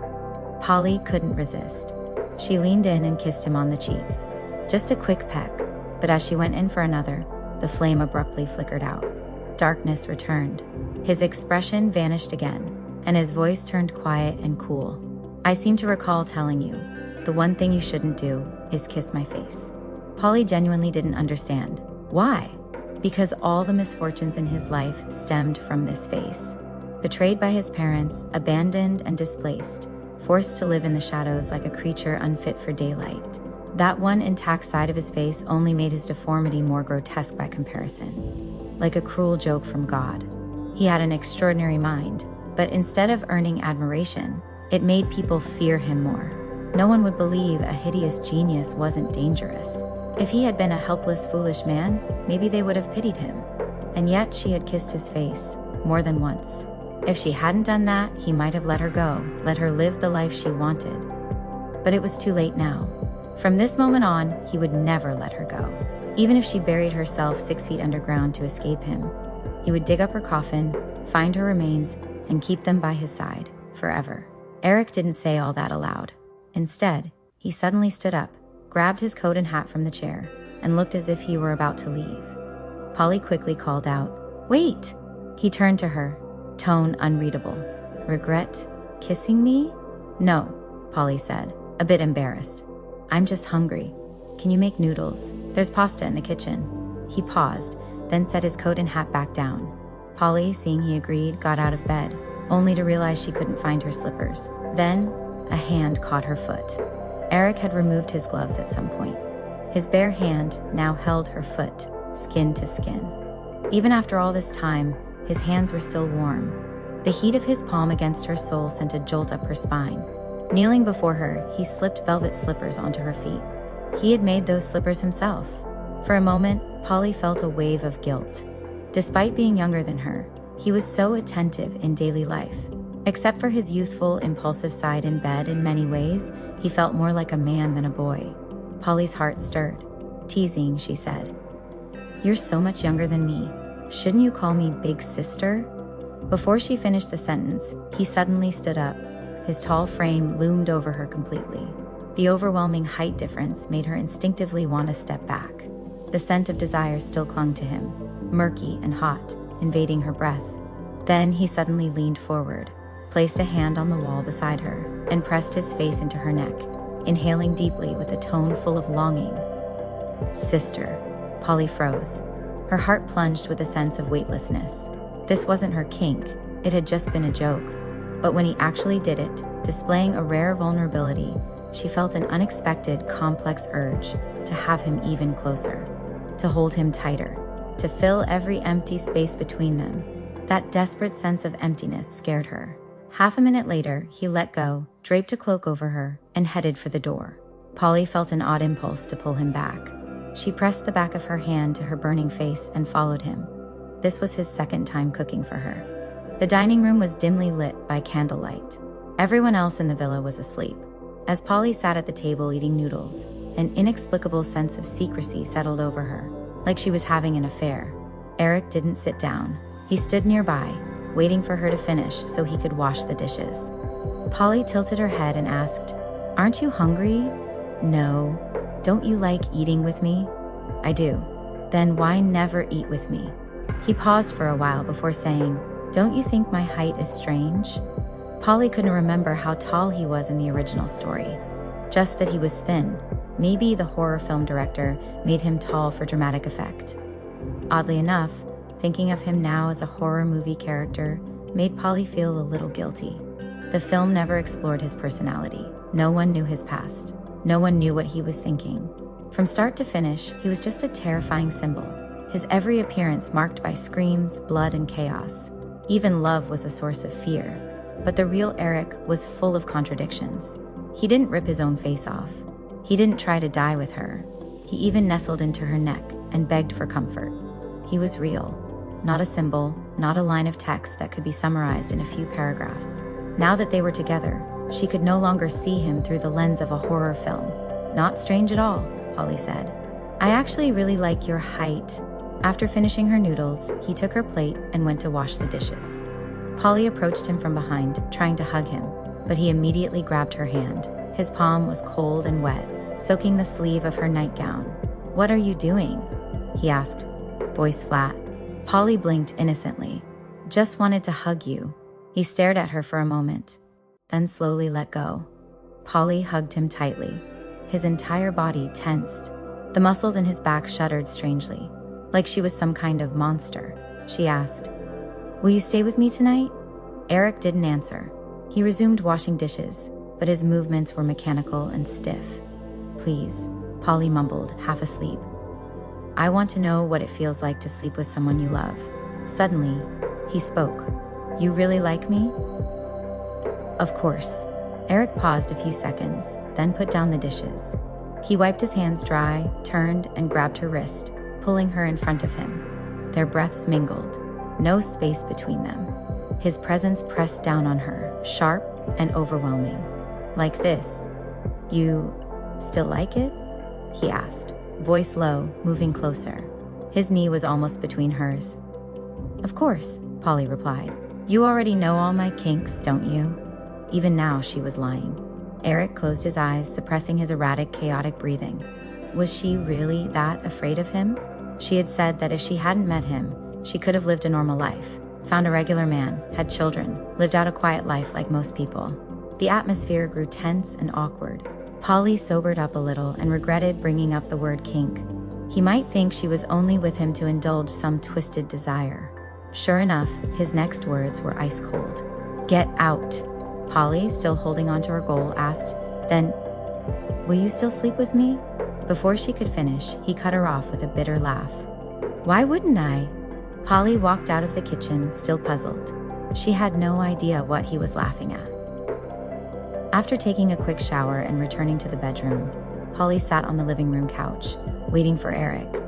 S2: Polly couldn't resist. She leaned in and kissed him on the cheek. Just a quick peck, but as she went in for another, the flame abruptly flickered out. Darkness returned. His expression vanished again, and his voice turned quiet and cool. "I seem to recall telling you, the one thing you shouldn't do is kiss my face." Polly genuinely didn't understand. Why? Because all the misfortunes in his life stemmed from this face. Betrayed by his parents, abandoned and displaced, forced to live in the shadows like a creature unfit for daylight. That one intact side of his face only made his deformity more grotesque by comparison. Like a cruel joke from God. He had an extraordinary mind, but instead of earning admiration, it made people fear him more. No one would believe a hideous genius wasn't dangerous. If he had been a helpless, foolish man, maybe they would have pitied him. And yet she had kissed his face, more than once. If she hadn't done that, he might have let her go, let her live the life she wanted. But it was too late now. From this moment on, he would never let her go. Even if she buried herself 6 feet underground to escape him, he would dig up her coffin, find her remains, and keep them by his side, forever. Erik didn't say all that aloud. Instead, he suddenly stood up, grabbed his coat and hat from the chair, and looked as if he were about to leave. Polly quickly called out, "Wait!" He turned to her, tone unreadable. "Regret kissing me?" "No," Polly said, a bit embarrassed. "I'm just hungry. Can you make noodles? There's pasta in the kitchen." He paused, then set his coat and hat back down. Polly, seeing he agreed, got out of bed, only to realize she couldn't find her slippers. Then, a hand caught her foot. Erik had removed his gloves at some point. His bare hand now held her foot, skin to skin. Even after all this time, his hands were still warm. The heat of his palm against her sole sent a jolt up her spine. Kneeling before her, he slipped velvet slippers onto her feet. He had made those slippers himself. For a moment, Polly felt a wave of guilt. Despite being younger than her, he was so attentive in daily life. Except for his youthful, impulsive side in bed in many ways, he felt more like a man than a boy. Polly's heart stirred. Teasing, she said, "You're so much younger than me. Shouldn't you call me big sister?" Before she finished the sentence, he suddenly stood up. His tall frame loomed over her completely. The overwhelming height difference made her instinctively want to step back. The scent of desire still clung to him, murky and hot, invading her breath. Then he suddenly leaned forward, placed a hand on the wall beside her, and pressed his face into her neck, inhaling deeply with a tone full of longing. "Sister." Polly froze. Her heart plunged with a sense of weightlessness. This wasn't her kink, it had just been a joke. But when he actually did it, displaying a rare vulnerability, she felt an unexpected, complex urge to have him even closer, to hold him tighter, to fill every empty space between them. That desperate sense of emptiness scared her. Half a minute later, he let go, draped a cloak over her, and headed for the door. Polly felt an odd impulse to pull him back. She pressed the back of her hand to her burning face and followed him. This was his second time cooking for her. The dining room was dimly lit by candlelight. Everyone else in the villa was asleep. As Polly sat at the table eating noodles, an inexplicable sense of secrecy settled over her, like she was having an affair. Erik didn't sit down. He stood nearby, waiting for her to finish so he could wash the dishes. Polly tilted her head and asked, "Aren't you hungry?" "No." "Don't you like eating with me?" "I do." "Then why never eat with me?" He paused for a while before saying, "Don't you think my height is strange?" Polly couldn't remember how tall he was in the original story, just that he was thin. Maybe the horror film director made him tall for dramatic effect. Oddly enough, thinking of him now as a horror movie character made Polly feel a little guilty. The film never explored his personality. No one knew his past. No one knew what he was thinking. From start to finish, he was just a terrifying symbol, his every appearance marked by screams, blood, and chaos. Even love was a source of fear. But the real Erik was full of contradictions. He didn't rip his own face off. He didn't try to die with her. He even nestled into her neck and begged for comfort. He was real. not a symbol, not a line of text that could be summarized in a few paragraphs. Now that they were together, she could no longer see him through the lens of a horror film. "Not strange at all," Polly said. "I actually really like your height." After finishing her noodles, he took her plate and went to wash the dishes. Polly approached him from behind, trying to hug him, but he immediately grabbed her hand. His palm was cold and wet, soaking the sleeve of her nightgown. "What are you doing?" he asked, voice flat. Polly blinked innocently. "Just wanted to hug you." He stared at her for a moment, then slowly let go. Polly hugged him tightly. His entire body tensed. The muscles in his back shuddered strangely, like she was some kind of monster. She asked, "Will you stay with me tonight?" Erik didn't answer. He resumed washing dishes, but his movements were mechanical and stiff. "Please," Polly mumbled, half asleep. "I want to know what it feels like to sleep with someone you love." Suddenly, he spoke. "You really like me?" "Of course." Erik paused a few seconds, then put down the dishes. He wiped his hands dry, turned, and grabbed her wrist, pulling her in front of him. Their breaths mingled, no space between them. His presence pressed down on her, sharp and overwhelming. "Like this. You still like it?" he asked, voice low, moving closer. His knee was almost between hers. "Of course," Polly replied. "You already know all my kinks, don't you?" Even now, she was lying. Erik closed his eyes, suppressing his erratic, chaotic breathing. Was she really that afraid of him? She had said that if she hadn't met him, she could have lived a normal life, found a regular man, had children, lived out a quiet life like most people. The atmosphere grew tense and awkward. Polly sobered up a little and regretted bringing up the word kink. He might think she was only with him to indulge some twisted desire. Sure enough, his next words were ice cold. "Get out." Polly, still holding on to her goal, asked, "Then, will you still sleep with me?" Before she could finish, he cut her off with a bitter laugh. "Why wouldn't I?" Polly walked out of the kitchen, still puzzled. She had no idea what he was laughing at. After taking a quick shower and returning to the bedroom, Polly sat on the living room couch, waiting for Erik.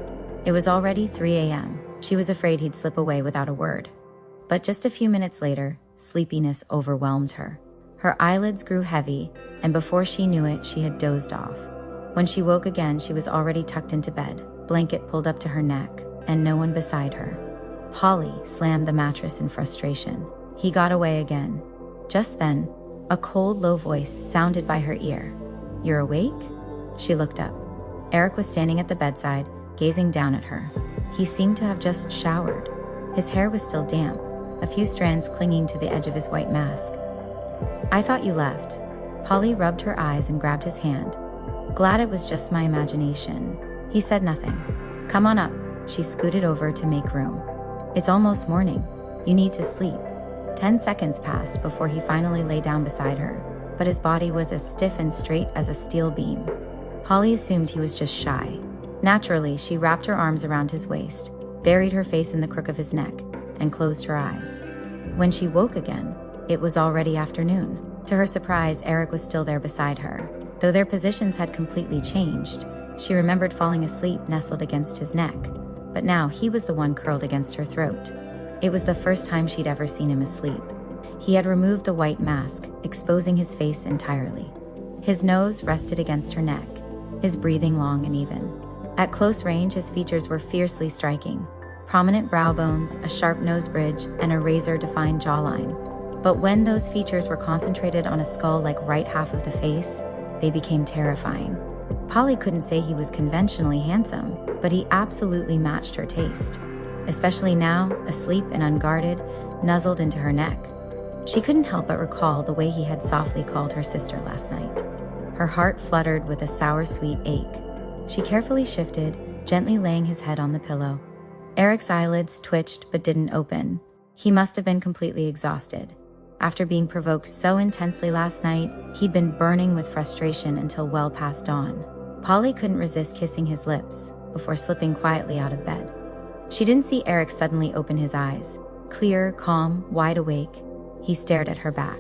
S2: It was already 3 a.m. She was afraid he'd slip away without a word. But just a few minutes later, sleepiness overwhelmed her. Her eyelids grew heavy, and before she knew it, she had dozed off. When she woke again, she was already tucked into bed, blanket pulled up to her neck, and no one beside her. Polly slammed the mattress in frustration. He got away again. Just then, a cold, low voice sounded by her ear. "You're awake?" She looked up. Erik was standing at the bedside, gazing down at her. He seemed to have just showered. His hair was still damp, a few strands clinging to the edge of his white mask. "I thought you left." Polly rubbed her eyes and grabbed his hand. "Glad it was just my imagination." He said nothing. "Come on up." She scooted over to make room. "It's almost morning. You need to sleep." 10 seconds passed before he finally lay down beside her, but his body was as stiff and straight as a steel beam. Polly assumed he was just shy. Naturally, she wrapped her arms around his waist, buried her face in the crook of his neck, and closed her eyes. When she woke again, it was already afternoon. To her surprise, Erik was still there beside her. Though their positions had completely changed, she remembered falling asleep nestled against his neck, but now he was the one curled against her throat. It was the first time she'd ever seen him asleep. He had removed the white mask, exposing his face entirely. His nose rested against her neck, his breathing long and even. At close range, his features were fiercely striking. Prominent brow bones, a sharp nose bridge, and a razor-defined jawline. But when those features were concentrated on a skull like right half of the face, they became terrifying. Polly couldn't say he was conventionally handsome, but he absolutely matched her taste. Especially now, asleep and unguarded, nuzzled into her neck. She couldn't help but recall the way he had softly called her sister last night. Her heart fluttered with a sour-sweet ache. She carefully shifted, gently laying his head on the pillow. Erik's eyelids twitched but didn't open. He must have been completely exhausted. After being provoked so intensely last night, he'd been burning with frustration until well past dawn. Polly couldn't resist kissing his lips before slipping quietly out of bed. She didn't see Erik suddenly open his eyes. Clear, calm, wide awake, he stared at her back.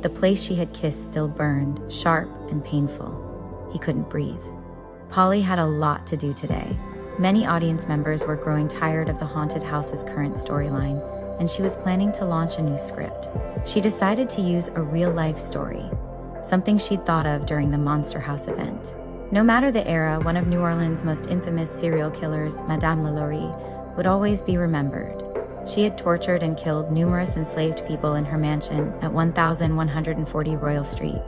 S2: The place she had kissed still burned, sharp and painful. He couldn't breathe. Polly had a lot to do today. Many audience members were growing tired of the haunted house's current storyline, and she was planning to launch a new script. She decided to use a real-life story, something she'd thought of during the Monster House event. No matter the era, one of New Orleans' most infamous serial killers, Madame LaLaurie, would always be remembered. She had tortured and killed numerous enslaved people in her mansion at 1140 Royal Street.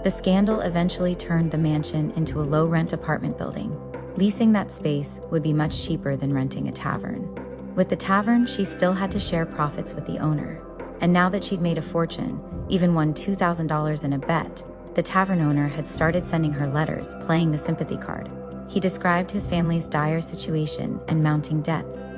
S2: The scandal eventually turned the mansion into a low-rent apartment building. Leasing that space would be much cheaper than renting a tavern. With the tavern, she still had to share profits with the owner. And now that she'd made a fortune, even won $2,000 in a bet, the tavern owner had started sending her letters, playing the sympathy card. He described his family's dire situation and mounting debts,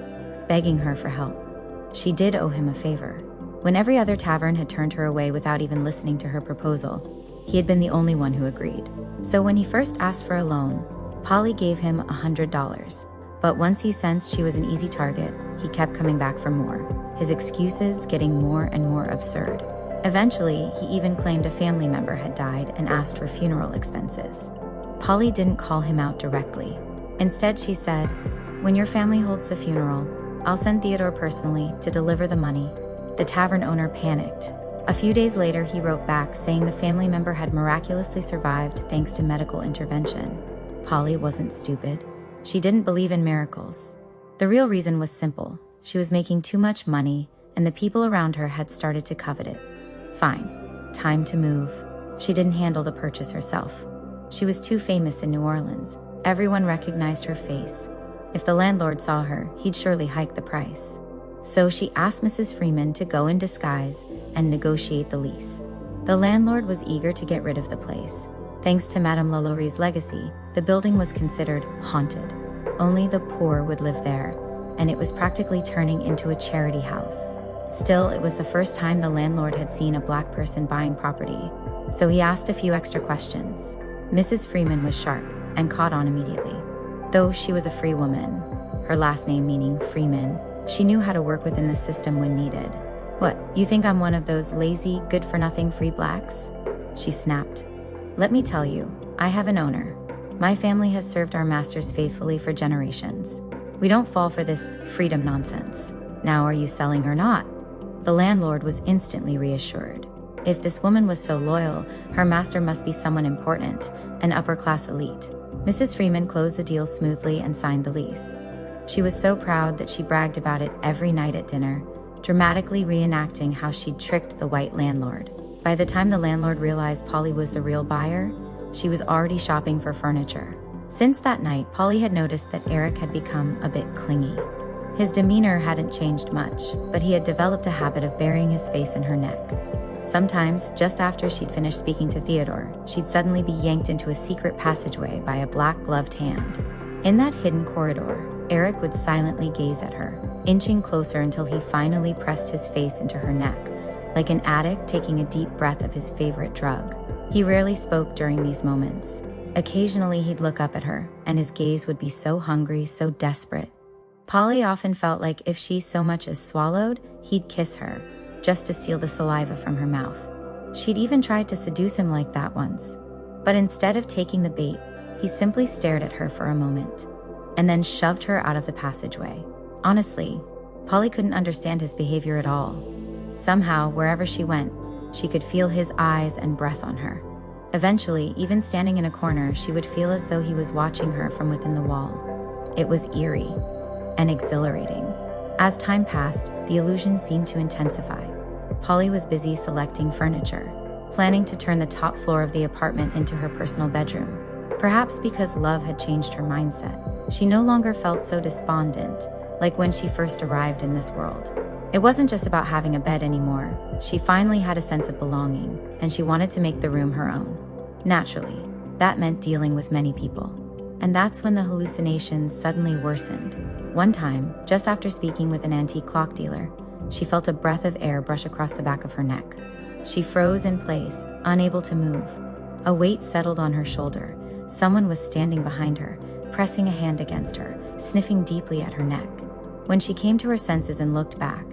S2: begging her for help. She did owe him a favor. When every other tavern had turned her away without even listening to her proposal, he had been the only one who agreed. So when he first asked for a loan, Polly gave him $100. But once he sensed she was an easy target, he kept coming back for more, his excuses getting more and more absurd. Eventually, he even claimed a family member had died and asked for funeral expenses. Polly didn't call him out directly. Instead, she said, "When your family holds the funeral, I'll send Theodore personally to deliver the money." The tavern owner panicked. A few days later, he wrote back saying the family member had miraculously survived thanks to medical intervention. Polly wasn't stupid. She didn't believe in miracles. The real reason was simple. She was making too much money, and the people around her had started to covet it. Fine. Time to move. She didn't handle the purchase herself. She was too famous in New Orleans. Everyone recognized her face. If the landlord saw her, he'd surely hike the price. So she asked Mrs. Freeman to go in disguise and negotiate the lease. The landlord was eager to get rid of the place. Thanks to Madame LaLaurie's legacy, the building was considered haunted. Only the poor would live there, and it was practically turning into a charity house. Still, it was the first time the landlord had seen a black person buying property, so he asked a few extra questions. Mrs. Freeman was sharp and caught on immediately. Though she was a free woman, her last name meaning Freeman, she knew how to work within the system when needed. "What, you think I'm one of those lazy, good-for-nothing free blacks?" she snapped. "Let me tell you, I have an owner. My family has served our masters faithfully for generations. We don't fall for this freedom nonsense. Now, are you selling or not?" The landlord was instantly reassured. If this woman was so loyal, her master must be someone important, an upper-class elite. Mrs. Freeman closed the deal smoothly and signed the lease. She was so proud that she bragged about it every night at dinner, dramatically reenacting how she'd tricked the white landlord. By the time the landlord realized Polly was the real buyer, she was already shopping for furniture. Since that night, Polly had noticed that Erik had become a bit clingy. His demeanor hadn't changed much, but he had developed a habit of burying his face in her neck. Sometimes, just after she'd finished speaking to Theodore, she'd suddenly be yanked into a secret passageway by a black-gloved hand. In that hidden corridor, Erik would silently gaze at her, inching closer until he finally pressed his face into her neck, like an addict taking a deep breath of his favorite drug. He rarely spoke during these moments. Occasionally he'd look up at her, and his gaze would be so hungry, so desperate. Polly often felt like if she so much as swallowed, he'd kiss her, just to steal the saliva from her mouth. She'd even tried to seduce him like that once. But instead of taking the bait, he simply stared at her for a moment, and then shoved her out of the passageway. Honestly, Polly couldn't understand his behavior at all. Somehow, wherever she went, she could feel his eyes and breath on her. Eventually, even standing in a corner, she would feel as though he was watching her from within the wall. It was eerie and exhilarating. As time passed, the illusion seemed to intensify. Polly was busy selecting furniture, planning to turn the top floor of the apartment into her personal bedroom. Perhaps because love had changed her mindset, she no longer felt so despondent, like when she first arrived in this world. It wasn't just about having a bed anymore. She finally had a sense of belonging, and she wanted to make the room her own. Naturally, that meant dealing with many people. And that's when the hallucinations suddenly worsened. One time, just after speaking with an antique clock dealer, she felt a breath of air brush across the back of her neck. She froze in place, unable to move. A weight settled on her shoulder. Someone was standing behind her, pressing a hand against her, sniffing deeply at her neck. When she came to her senses and looked back,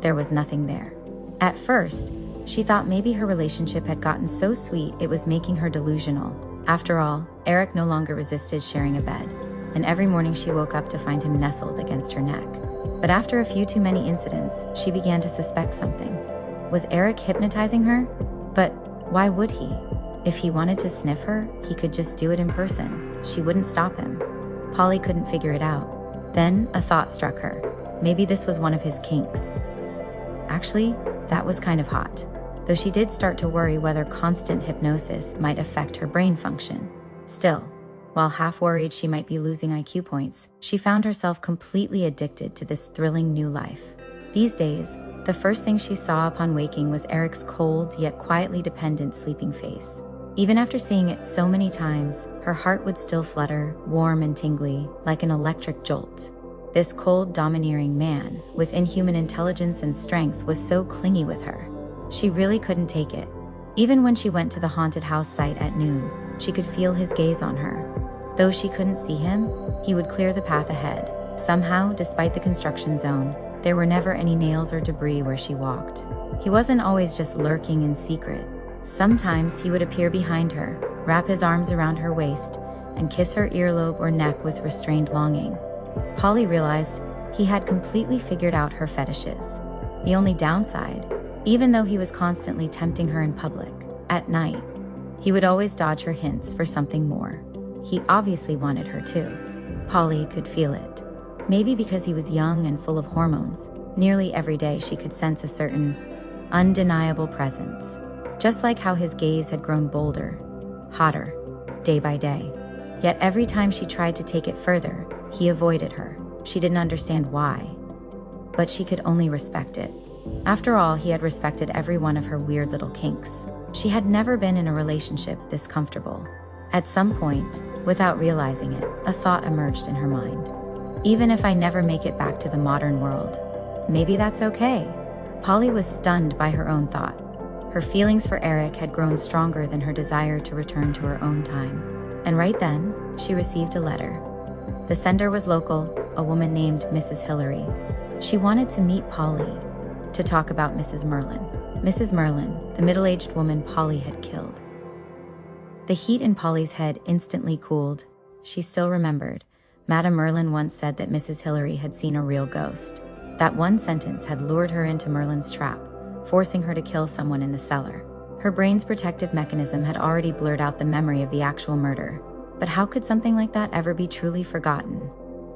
S2: there was nothing there. At first, she thought maybe her relationship had gotten so sweet it was making her delusional. After all, Erik no longer resisted sharing a bed, and every morning she woke up to find him nestled against her neck. But after a few too many incidents, she began to suspect something. Was Erik hypnotizing her? But why would he? If he wanted to sniff her, he could just do it in person. She wouldn't stop him. Polly couldn't figure it out. Then a thought struck her. Maybe this was one of his kinks. Actually, that was kind of hot. Though she did start to worry whether constant hypnosis might affect her brain function. Still, while half worried she might be losing IQ points, she found herself completely addicted to this thrilling new life. These days, the first thing she saw upon waking was Erik's cold yet quietly dependent sleeping face. Even after seeing it so many times, her heart would still flutter, warm and tingly, like an electric jolt. This cold, domineering man, with inhuman intelligence and strength, was so clingy with her. She really couldn't take it. Even when she went to the haunted house site at noon, she could feel his gaze on her. Though she couldn't see him, he would clear the path ahead. Somehow, despite the construction zone, there were never any nails or debris where she walked. He wasn't always just lurking in secret. Sometimes he would appear behind her, wrap his arms around her waist, and kiss her earlobe or neck with restrained longing. Polly realized he had completely figured out her fetishes. The only downside, even though he was constantly tempting her in public, at night, he would always dodge her hints for something more. He obviously wanted her too. Polly could feel it. Maybe because he was young and full of hormones, nearly every day she could sense a certain, undeniable presence. Just like how his gaze had grown bolder, hotter, day by day. Yet every time she tried to take it further, he avoided her. She didn't understand why, but she could only respect it. After all, he had respected every one of her weird little kinks. She had never been in a relationship this comfortable. At some point, without realizing it, a thought emerged in her mind. Even if I never make it back to the modern world, maybe that's okay. Polly was stunned by her own thought. Her feelings for Erik had grown stronger than her desire to return to her own time. And right then, she received a letter. The sender was local, a woman named Mrs. Hillary. She wanted to meet Polly, to talk about Mrs. Merlin. Mrs. Merlin, the middle-aged woman Polly had killed. The heat in Polly's head instantly cooled. She still remembered. Madame Merlin once said that Mrs. Hillary had seen a real ghost. That one sentence had lured her into Merlin's trap, forcing her to kill someone in the cellar. Her brain's protective mechanism had already blurred out the memory of the actual murder. But how could something like that ever be truly forgotten?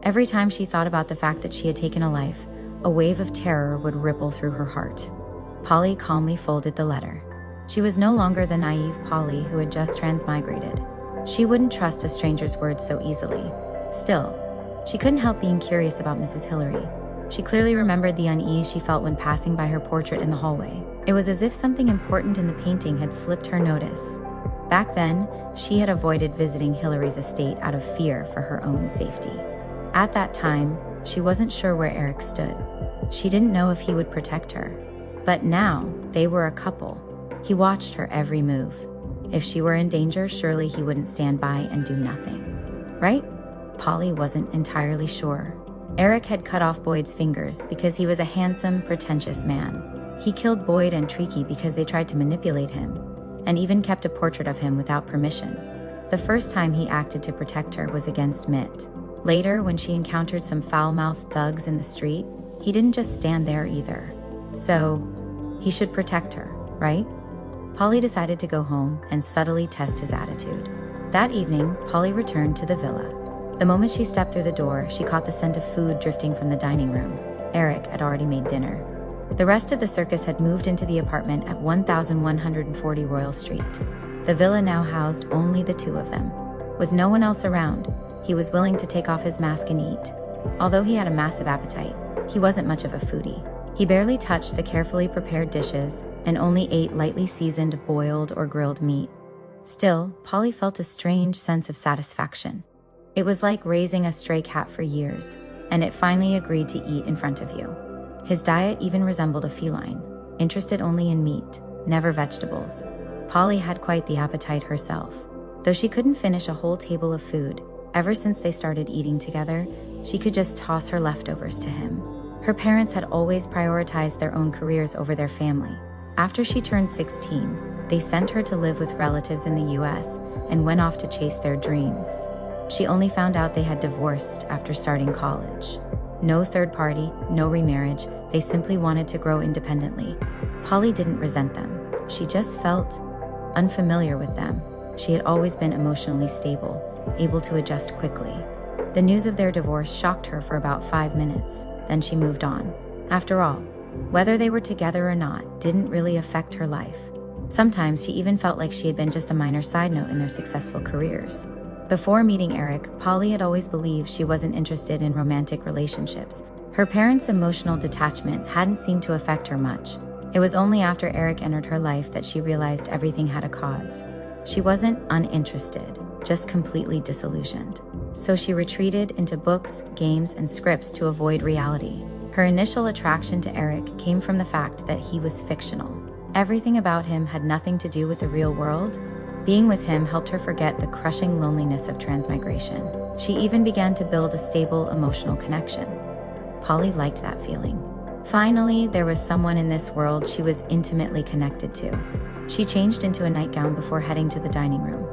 S2: Every time she thought about the fact that she had taken a life, a wave of terror would ripple through her heart. Polly calmly folded the letter. She was no longer the naive Polly who had just transmigrated. She wouldn't trust a stranger's words so easily. Still, she couldn't help being curious about Mrs. Hillary. She clearly remembered the unease she felt when passing by her portrait in the hallway. It was as if something important in the painting had slipped her notice. Back then, she had avoided visiting Hillary's estate out of fear for her own safety. At that time, she wasn't sure where Erik stood. She didn't know if he would protect her. But now, they were a couple. He watched her every move. If she were in danger, surely he wouldn't stand by and do nothing. Right? Polly wasn't entirely sure. Erik had cut off Boyd's fingers because he was a handsome, pretentious man. He killed Boyd and Treaky because they tried to manipulate him, and even kept a portrait of him without permission. The first time he acted to protect her was against Mitt. Later, when she encountered some foul-mouthed thugs in the street, he didn't just stand there either. So, he should protect her, right? Polly decided to go home and subtly test his attitude. That evening, Polly returned to the villa. The moment she stepped through the door, she caught the scent of food drifting from the dining room. Erik had already made dinner. The rest of the circus had moved into the apartment at 1140 Royal Street. The villa now housed only the two of them. With no one else around, he was willing to take off his mask and eat. Although he had a massive appetite, he wasn't much of a foodie. He barely touched the carefully prepared dishes and only ate lightly seasoned boiled or grilled meat. Still, Polly felt a strange sense of satisfaction. It was like raising a stray cat for years, and it finally agreed to eat in front of you. His diet even resembled a feline, interested only in meat, never vegetables. Polly had quite the appetite herself. Though she couldn't finish a whole table of food, ever since they started eating together, she could just toss her leftovers to him. Her parents had always prioritized their own careers over their family. After she turned 16, they sent her to live with relatives in the US and went off to chase their dreams. She only found out they had divorced after starting college. No third party, no remarriage, they simply wanted to grow independently. Polly didn't resent them. She just felt unfamiliar with them. She had always been emotionally stable, able to adjust quickly. The news of their divorce shocked her for about 5 minutes, then she moved on. After all, whether they were together or not didn't really affect her life. Sometimes she even felt like she had been just a minor side note in their successful careers. Before meeting Erik, Polly had always believed she wasn't interested in romantic relationships. Her parents' emotional detachment hadn't seemed to affect her much. It was only after Erik entered her life that she realized everything had a cause. She wasn't uninterested, just completely disillusioned. So she retreated into books, games, and scripts to avoid reality. Her initial attraction to Erik came from the fact that he was fictional. Everything about him had nothing to do with the real world. Being with him helped her forget the crushing loneliness of transmigration. She even began to build a stable emotional connection. Polly liked that feeling. Finally, there was someone in this world she was intimately connected to. She changed into a nightgown before heading to the dining room.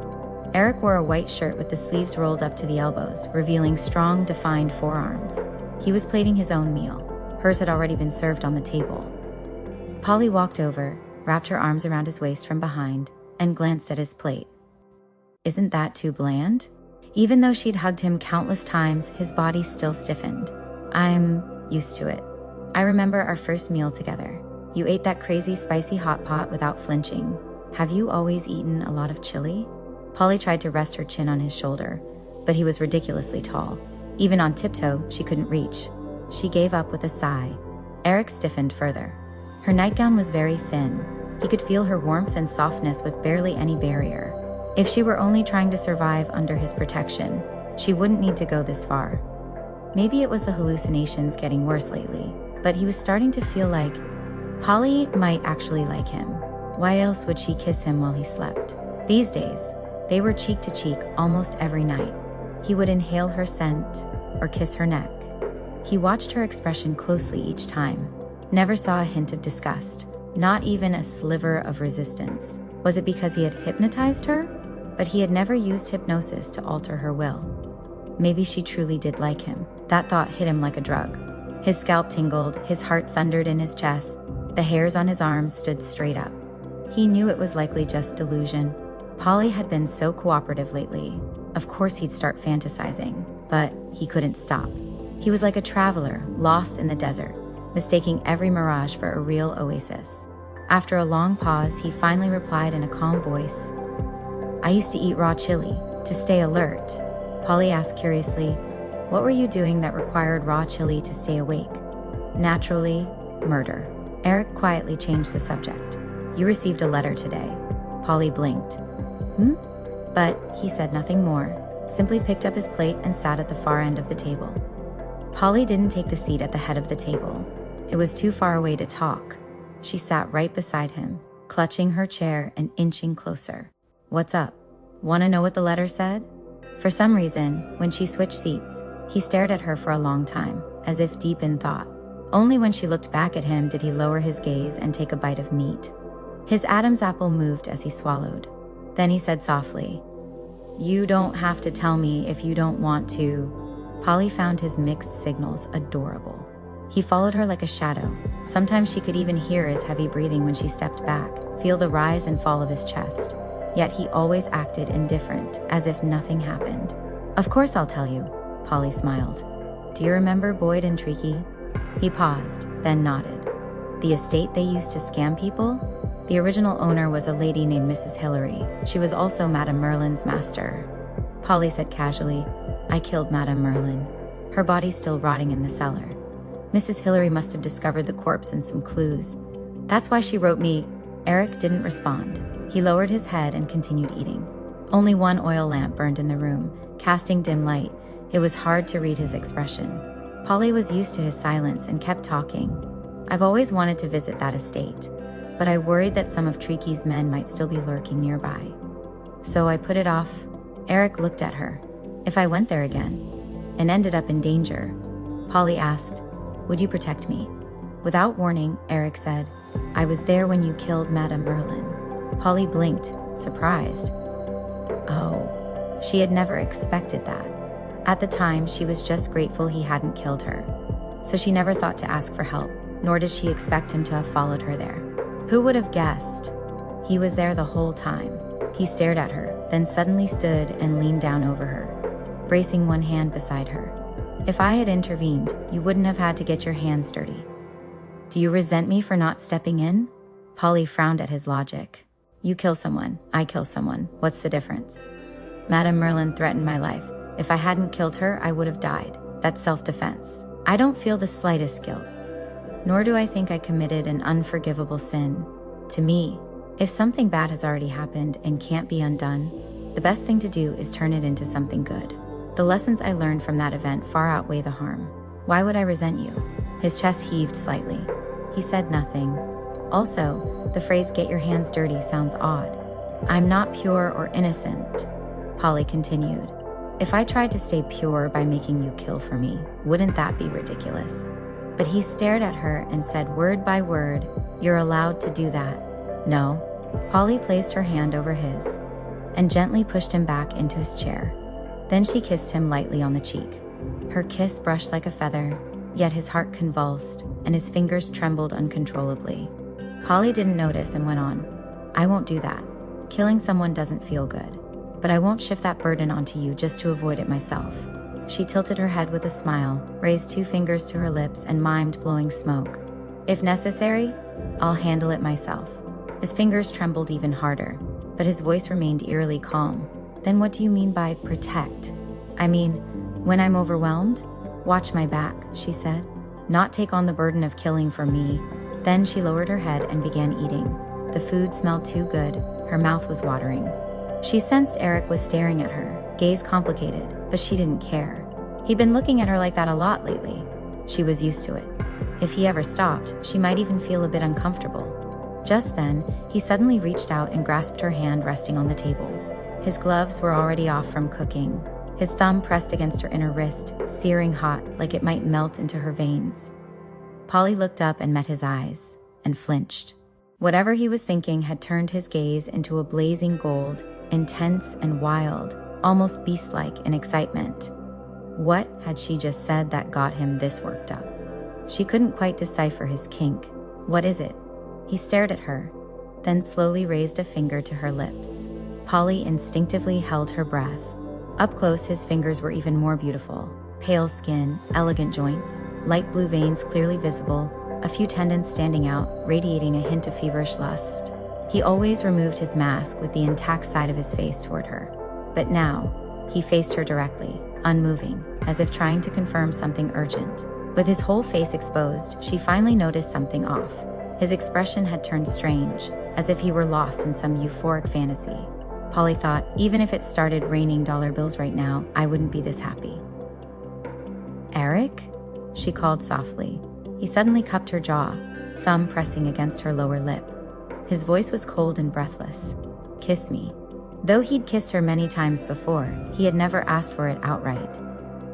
S2: Erik wore a white shirt with the sleeves rolled up to the elbows, revealing strong, defined forearms. He was plating his own meal. Hers had already been served on the table. Polly walked over, wrapped her arms around his waist from behind, and glanced at his plate. Isn't that too bland? Even though she'd hugged him countless times, his body still stiffened. I'm used to it. I remember our first meal together. You ate that crazy spicy hot pot without flinching. Have you always eaten a lot of chili? Polly tried to rest her chin on his shoulder, but he was ridiculously tall. Even on tiptoe, she couldn't reach. She gave up with a sigh. Erik stiffened further. Her nightgown was very thin. He could feel her warmth and softness with barely any barrier. If she were only trying to survive under his protection, she wouldn't need to go this far. Maybe it was the hallucinations getting worse lately, but he was starting to feel like Polly might actually like him. Why else would she kiss him while he slept? These days, they were cheek to cheek almost every night. He would inhale her scent or kiss her neck. He watched her expression closely each time, never saw a hint of disgust, not even a sliver of resistance. Was it because he had hypnotized her? But he had never used hypnosis to alter her will. Maybe she truly did like him. That thought hit him like a drug. His scalp tingled, his heart thundered in his chest. The hairs on his arms stood straight up. He knew it was likely just delusion. Polly had been so cooperative lately. Of course he'd start fantasizing, but he couldn't stop. He was like a traveler, lost in the desert, mistaking every mirage for a real oasis. After a long pause, he finally replied in a calm voice, I used to eat raw chili, to stay alert. Polly asked curiously, what were you doing that required raw chili to stay awake? Naturally, murder. Erik quietly changed the subject. You received a letter today. Polly blinked. But he said nothing more, simply picked up his plate and sat at the far end of the table. Polly didn't take the seat at the head of the table. It was too far away to talk. She sat right beside him, clutching her chair and inching closer. What's up? Want to know what the letter said? For some reason, when she switched seats, he stared at her for a long time, as if deep in thought. Only when she looked back at him did he lower his gaze and take a bite of meat. His Adam's apple moved as he swallowed. Then he said softly, You don't have to tell me if you don't want to. Polly found his mixed signals adorable. He followed her like a shadow. Sometimes she could even hear his heavy breathing when she stepped back, feel the rise and fall of his chest. Yet he always acted indifferent, as if nothing happened. Of course I'll tell you, Polly smiled. Do you remember Boyd and Treaky? He paused, then nodded. The estate they used to scam people? The original owner was a lady named Mrs. Hillary. She was also Madame Merlin's master. Polly said casually, I killed Madame Merlin. Her body's still rotting in the cellar. Mrs. Hillary must have discovered the corpse and some clues. That's why she wrote me. Erik didn't respond. He lowered his head and continued eating. Only one oil lamp burned in the room, casting dim light. It was hard to read his expression. Polly was used to his silence and kept talking. I've always wanted to visit that estate, but I worried that some of Treaky's men might still be lurking nearby. So I put it off. Erik looked at her. If I went there again, and ended up in danger, Polly asked, would you protect me? Without warning, Erik said, I was there when you killed Madame Merlin. Polly blinked, surprised. Oh. She had never expected that. At the time, she was just grateful he hadn't killed her. So she never thought to ask for help, nor did she expect him to have followed her there. Who would have guessed? He was there the whole time. He stared at her, then suddenly stood and leaned down over her, bracing one hand beside her. If I had intervened, you wouldn't have had to get your hands dirty. Do you resent me for not stepping in? Polly frowned at his logic. You kill someone, I kill someone. What's the difference? Madame Merlin threatened my life. If I hadn't killed her, I would have died. That's self-defense. I don't feel the slightest guilt. Nor do I think I committed an unforgivable sin. To me, if something bad has already happened and can't be undone, the best thing to do is turn it into something good. The lessons I learned from that event far outweigh the harm. Why would I resent you? His chest heaved slightly. He said nothing. Also, the phrase "get your hands dirty" sounds odd. I'm not pure or innocent, Polly continued. If I tried to stay pure by making you kill for me, wouldn't that be ridiculous? But he stared at her and said word by word, "You're allowed to do that." No. Polly placed her hand over his and gently pushed him back into his chair. Then she kissed him lightly on the cheek. Her kiss brushed like a feather, yet his heart convulsed and his fingers trembled uncontrollably. Polly didn't notice and went on. I won't do that. Killing someone doesn't feel good. But I won't shift that burden onto you just to avoid it myself. She tilted her head with a smile, raised 2 fingers to her lips and mimed blowing smoke. If necessary, I'll handle it myself. His fingers trembled even harder, but his voice remained eerily calm. Then what do you mean by protect? I mean, when I'm overwhelmed, watch my back, she said. Not take on the burden of killing for me. Then she lowered her head and began eating. The food smelled too good. Her mouth was watering. She sensed Erik was staring at her, gaze complicated, but she didn't care. He'd been looking at her like that a lot lately. She was used to it. If he ever stopped, she might even feel a bit uncomfortable. Just then, he suddenly reached out and grasped her hand resting on the table. His gloves were already off from cooking. His thumb pressed against her inner wrist, searing hot, like it might melt into her veins. Polly looked up and met his eyes, and flinched. Whatever he was thinking had turned his gaze into a blazing gold, intense and wild, almost beast-like in excitement. What had she just said that got him this worked up? She couldn't quite decipher his kink. What is it? He stared at her, then slowly raised a finger to her lips. Polly instinctively held her breath. Up close, his fingers were even more beautiful. Pale skin, elegant joints, light blue veins clearly visible, a few tendons standing out, radiating a hint of feverish lust. He always removed his mask with the intact side of his face toward her. But now, he faced her directly, unmoving, as if trying to confirm something urgent. With his whole face exposed, she finally noticed something off. His expression had turned strange, as if he were lost in some euphoric fantasy. Polly thought, even if it started raining dollar bills right now, I wouldn't be this happy. Erik? She called softly. He suddenly cupped her jaw, thumb pressing against her lower lip. His voice was cold and breathless. Kiss me. Though he'd kissed her many times before, he had never asked for it outright.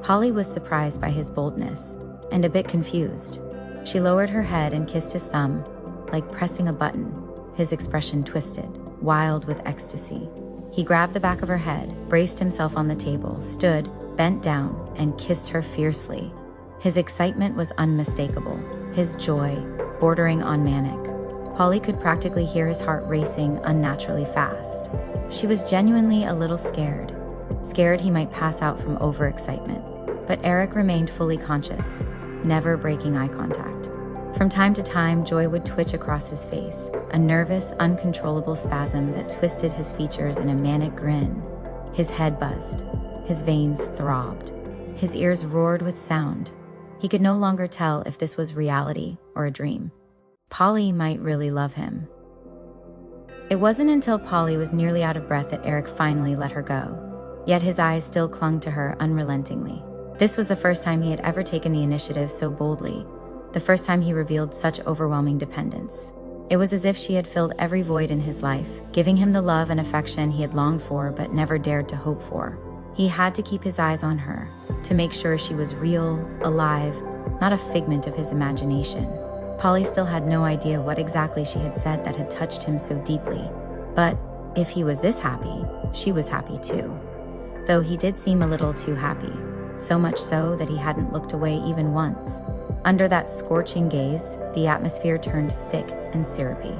S2: Polly was surprised by his boldness, and a bit confused. She lowered her head and kissed his thumb, like pressing a button. His expression twisted, wild with ecstasy. He grabbed the back of her head, braced himself on the table, stood, bent down, and kissed her fiercely. His excitement was unmistakable, his joy bordering on manic. Polly could practically hear his heart racing unnaturally fast. She was genuinely a little scared he might pass out from overexcitement. But Erik remained fully conscious, never breaking eye contact. From time to time, joy would twitch across his face, a nervous, uncontrollable spasm that twisted his features in a manic grin. His head buzzed, his veins throbbed, his ears roared with sound. He could no longer tell if this was reality or a dream. Polly might really love him. It wasn't until Polly was nearly out of breath that Erik finally let her go, yet his eyes still clung to her unrelentingly. This was the first time he had ever taken the initiative so boldly, the first time he revealed such overwhelming dependence. It was as if she had filled every void in his life, giving him the love and affection he had longed for but never dared to hope for. He had to keep his eyes on her, to make sure she was real, alive, not a figment of his imagination. Polly still had no idea what exactly she had said that had touched him so deeply. But if he was this happy, she was happy too. though he did seem a little too happy, so much so that he hadn't looked away even once. Under that scorching gaze, the atmosphere turned thick and syrupy.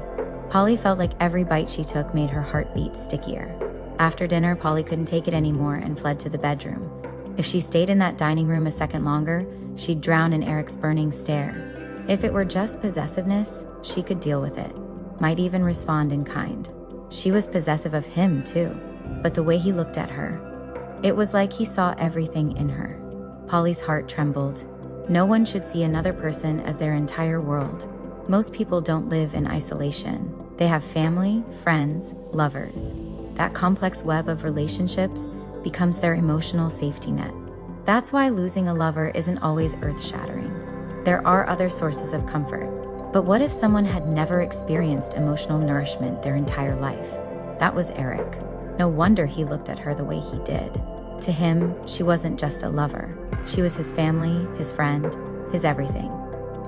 S2: Polly felt like every bite she took made her heart beat stickier. After dinner, Polly couldn't take it anymore and fled to the bedroom. If she stayed in that dining room a second longer, she'd drown in Erik's burning stare. If it were just possessiveness, she could deal with it, might even respond in kind. She was possessive of him too, but the way he looked at her, it was like he saw everything in her. Polly's heart trembled. No one should see another person as their entire world. Most people don't live in isolation. They have family, friends, lovers. That complex web of relationships becomes their emotional safety net. That's why losing a lover isn't always earth-shattering. There are other sources of comfort. But what if someone had never experienced emotional nourishment their entire life? That was Erik. No wonder he looked at her the way he did. To him, she wasn't just a lover. She was his family, his friend, his everything.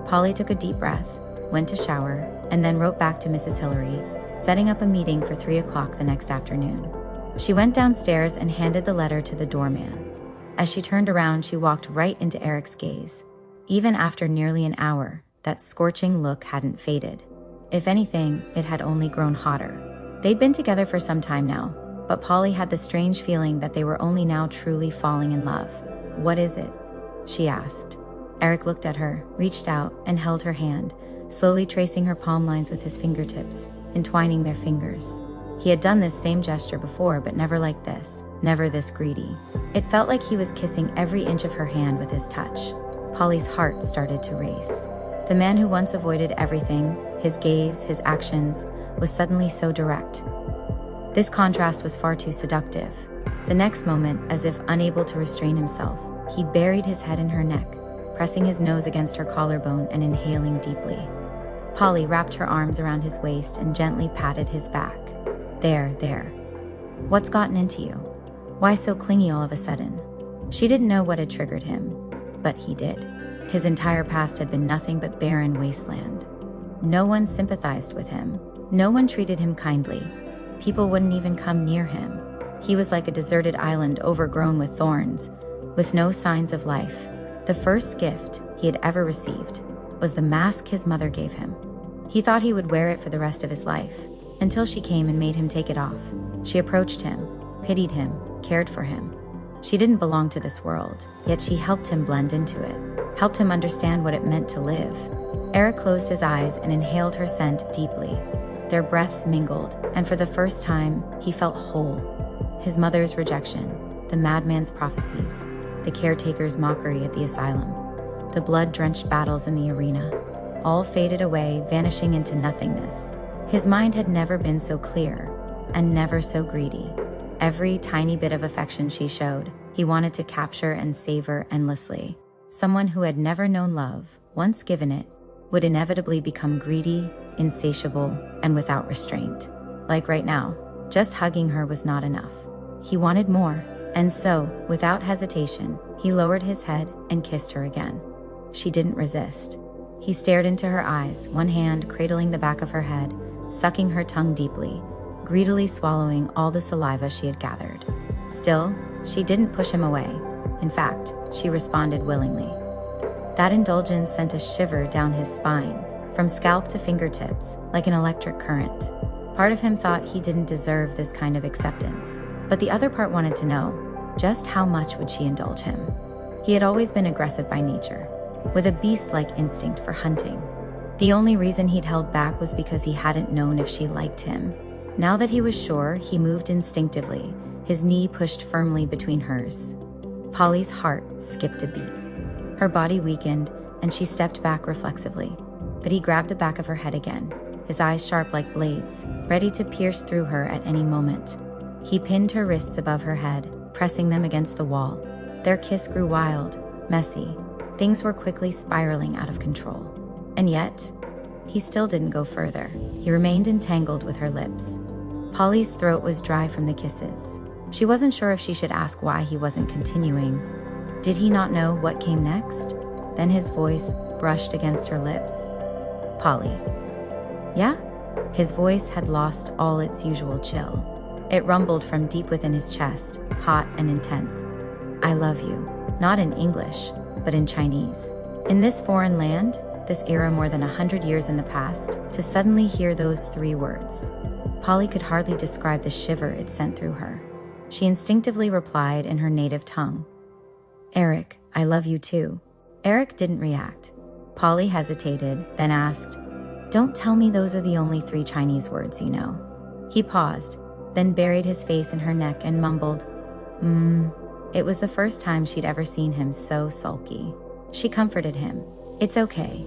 S2: Polly took a deep breath, went to shower, and then wrote back to Mrs. Hillary, setting up a meeting for 3 o'clock the next afternoon. She went downstairs and handed the letter to the doorman. As she turned around, she walked right into Erik's gaze. Even after nearly an hour, that scorching look hadn't faded. If anything, it had only grown hotter. They'd been together for some time now, but Polly had the strange feeling that they were only now truly falling in love. "What is it?" she asked. Erik looked at her, reached out, and held her hand, slowly tracing her palm lines with his fingertips, entwining their fingers. He had done this same gesture before, but never like this, never this greedy. It felt like he was kissing every inch of her hand with his touch. Polly's heart started to race. The man who once avoided everything, his gaze, his actions, was suddenly so direct. This contrast was far too seductive. The next moment, as if unable to restrain himself, he buried his head in her neck, pressing his nose against her collarbone and inhaling deeply. Polly wrapped her arms around his waist and gently patted his back. There. What's gotten into you? Why so clingy all of a sudden?" She didn't know what had triggered him, but he did. His entire past had been nothing but barren wasteland. No one sympathized with him. No one treated him kindly. People wouldn't even come near him. He was like a deserted island overgrown with thorns, with no signs of life. The first gift he had ever received was the mask his mother gave him. He thought he would wear it for the rest of his life, until she came and made him take it off. She approached him, pitied him, cared for him. She didn't belong to this world, yet she helped him blend into it, helped him understand what it meant to live. Erik closed his eyes and inhaled her scent deeply. Their breaths mingled, and for the first time, he felt whole. His mother's rejection, the madman's prophecies, the caretaker's mockery at the asylum, the blood-drenched battles in the arena, all faded away, vanishing into nothingness. His mind had never been so clear, and never so greedy. Every tiny bit of affection she showed, he wanted to capture and savor endlessly. Someone who had never known love, once given it, would inevitably become greedy, insatiable, and without restraint. Like right now, just hugging her was not enough. He wanted more, and so, without hesitation, he lowered his head and kissed her again. She didn't resist. He stared into her eyes, one hand cradling the back of her head, sucking her tongue deeply, greedily swallowing all the saliva she had gathered. Still, she didn't push him away. In fact, she responded willingly. That indulgence sent a shiver down his spine, from scalp to fingertips, like an electric current. Part of him thought he didn't deserve this kind of acceptance, but the other part wanted to know, just how much would she indulge him? He had always been aggressive by nature, with a beast-like instinct for hunting. The only reason he'd held back was because he hadn't known if she liked him. Now that he was sure, he moved instinctively, his knee pushed firmly between hers. Polly's heart skipped a beat. Her body weakened, and she stepped back reflexively. But he grabbed the back of her head again, his eyes sharp like blades, ready to pierce through her at any moment. He pinned her wrists above her head, pressing them against the wall. Their kiss grew wild, messy. Things were quickly spiraling out of control. And yet, he still didn't go further. He remained entangled with her lips. Polly's throat was dry from the kisses. She wasn't sure if she should ask why he wasn't continuing. Did he not know what came next? Then his voice brushed against her lips. "Polly." "Yeah?" His voice had lost all its usual chill. It rumbled from deep within his chest, hot and intense. I love you. Not in English, but in Chinese. In this foreign land, this era more than 100 years in the past, to suddenly hear those 3 words. Polly could hardly describe the shiver it sent through her. She instinctively replied in her native tongue. Erik, I love you too. Erik didn't react. Polly hesitated, then asked, Don't tell me those are the only 3 Chinese words you know. He paused, then buried his face in her neck and mumbled, It was the first time she'd ever seen him so sulky. She comforted him. It's okay.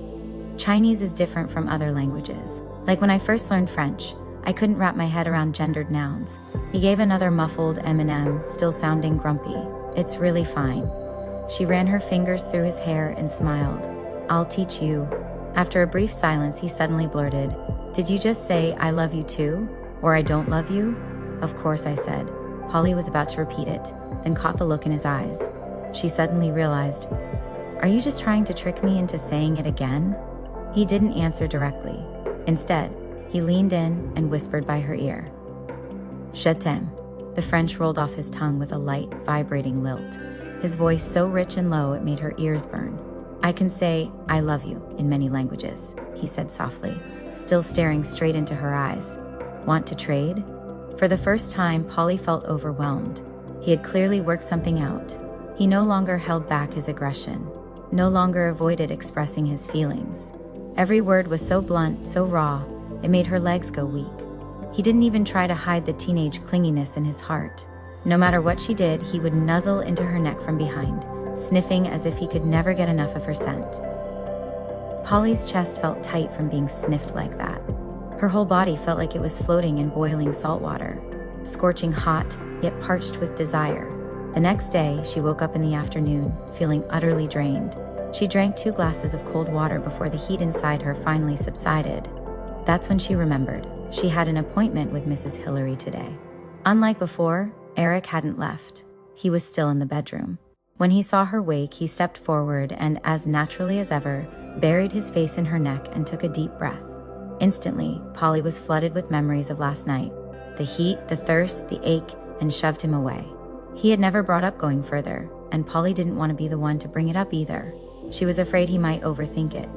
S2: Chinese is different from other languages. Like when I first learned French, I couldn't wrap my head around gendered nouns. He gave another muffled M&M, still sounding grumpy. It's really fine. She ran her fingers through his hair and smiled. I'll teach you. After a brief silence, he suddenly blurted, Did you just say I love you too? Or I don't love you? Of course I said. Polly was about to repeat it, then caught the look in his eyes. She suddenly realized, Are you just trying to trick me into saying it again? He didn't answer directly. Instead, he leaned in and whispered by her ear. Je t'aime. The French rolled off his tongue with a light, vibrating lilt, his voice so rich and low it made her ears burn. I can say, I love you, in many languages, he said softly, still staring straight into her eyes. Want to trade? For the first time, Polly felt overwhelmed. He had clearly worked something out. He no longer held back his aggression, no longer avoided expressing his feelings. Every word was so blunt, so raw, it made her legs go weak. He didn't even try to hide the teenage clinginess in his heart. No matter what she did, he would nuzzle into her neck from behind, sniffing as if he could never get enough of her scent. Polly's chest felt tight from being sniffed like that. Her whole body felt like it was floating in boiling salt water, scorching hot, yet parched with desire. The next day, she woke up in the afternoon, feeling utterly drained. She drank 2 glasses of cold water before the heat inside her finally subsided. That's when she remembered. She had an appointment with Mrs. Hillary today. Unlike before, Erik hadn't left. He was still in the bedroom. When he saw her wake, he stepped forward and, as naturally as ever, buried his face in her neck and took a deep breath. Instantly, Polly was flooded with memories of last night. The heat, the thirst, the ache, and shoved him away. He had never brought up going further, and Polly didn't want to be the one to bring it up either. She was afraid he might overthink it,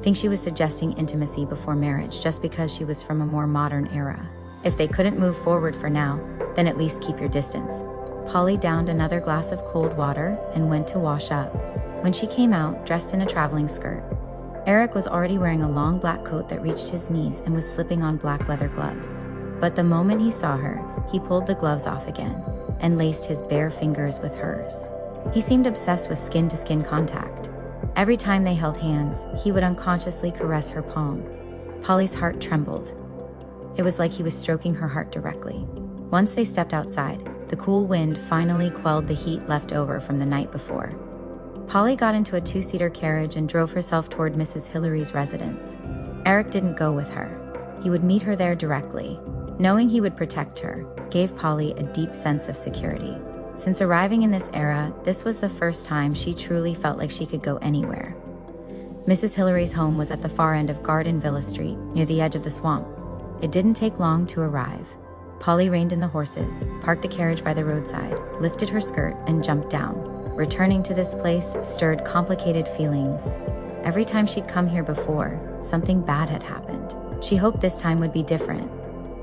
S2: think she was suggesting intimacy before marriage just because she was from a more modern era. If they couldn't move forward for now, then at least keep your distance. Polly downed another glass of cold water and went to wash up. When she came out, dressed in a traveling skirt, Erik was already wearing a long black coat that reached his knees and was slipping on black leather gloves. But the moment he saw her, he pulled the gloves off again and laced his bare fingers with hers. He seemed obsessed with skin-to-skin contact. Every time they held hands, he would unconsciously caress her palm. Polly's heart trembled. It was like he was stroking her heart directly. Once they stepped outside, the cool wind finally quelled the heat left over from the night before. Polly got into a 2-seater carriage and drove herself toward Mrs. Hillary's residence. Erik didn't go with her. He would meet her there directly. Knowing he would protect her gave Polly a deep sense of security. Since arriving in this era, this was the first time she truly felt like she could go anywhere. Mrs. Hillary's home was at the far end of Garden Villa Street, near the edge of the swamp. It didn't take long to arrive. Polly reined in the horses, parked the carriage by the roadside, lifted her skirt, and jumped down. Returning to this place stirred complicated feelings. Every time she'd come here before, something bad had happened. She hoped this time would be different.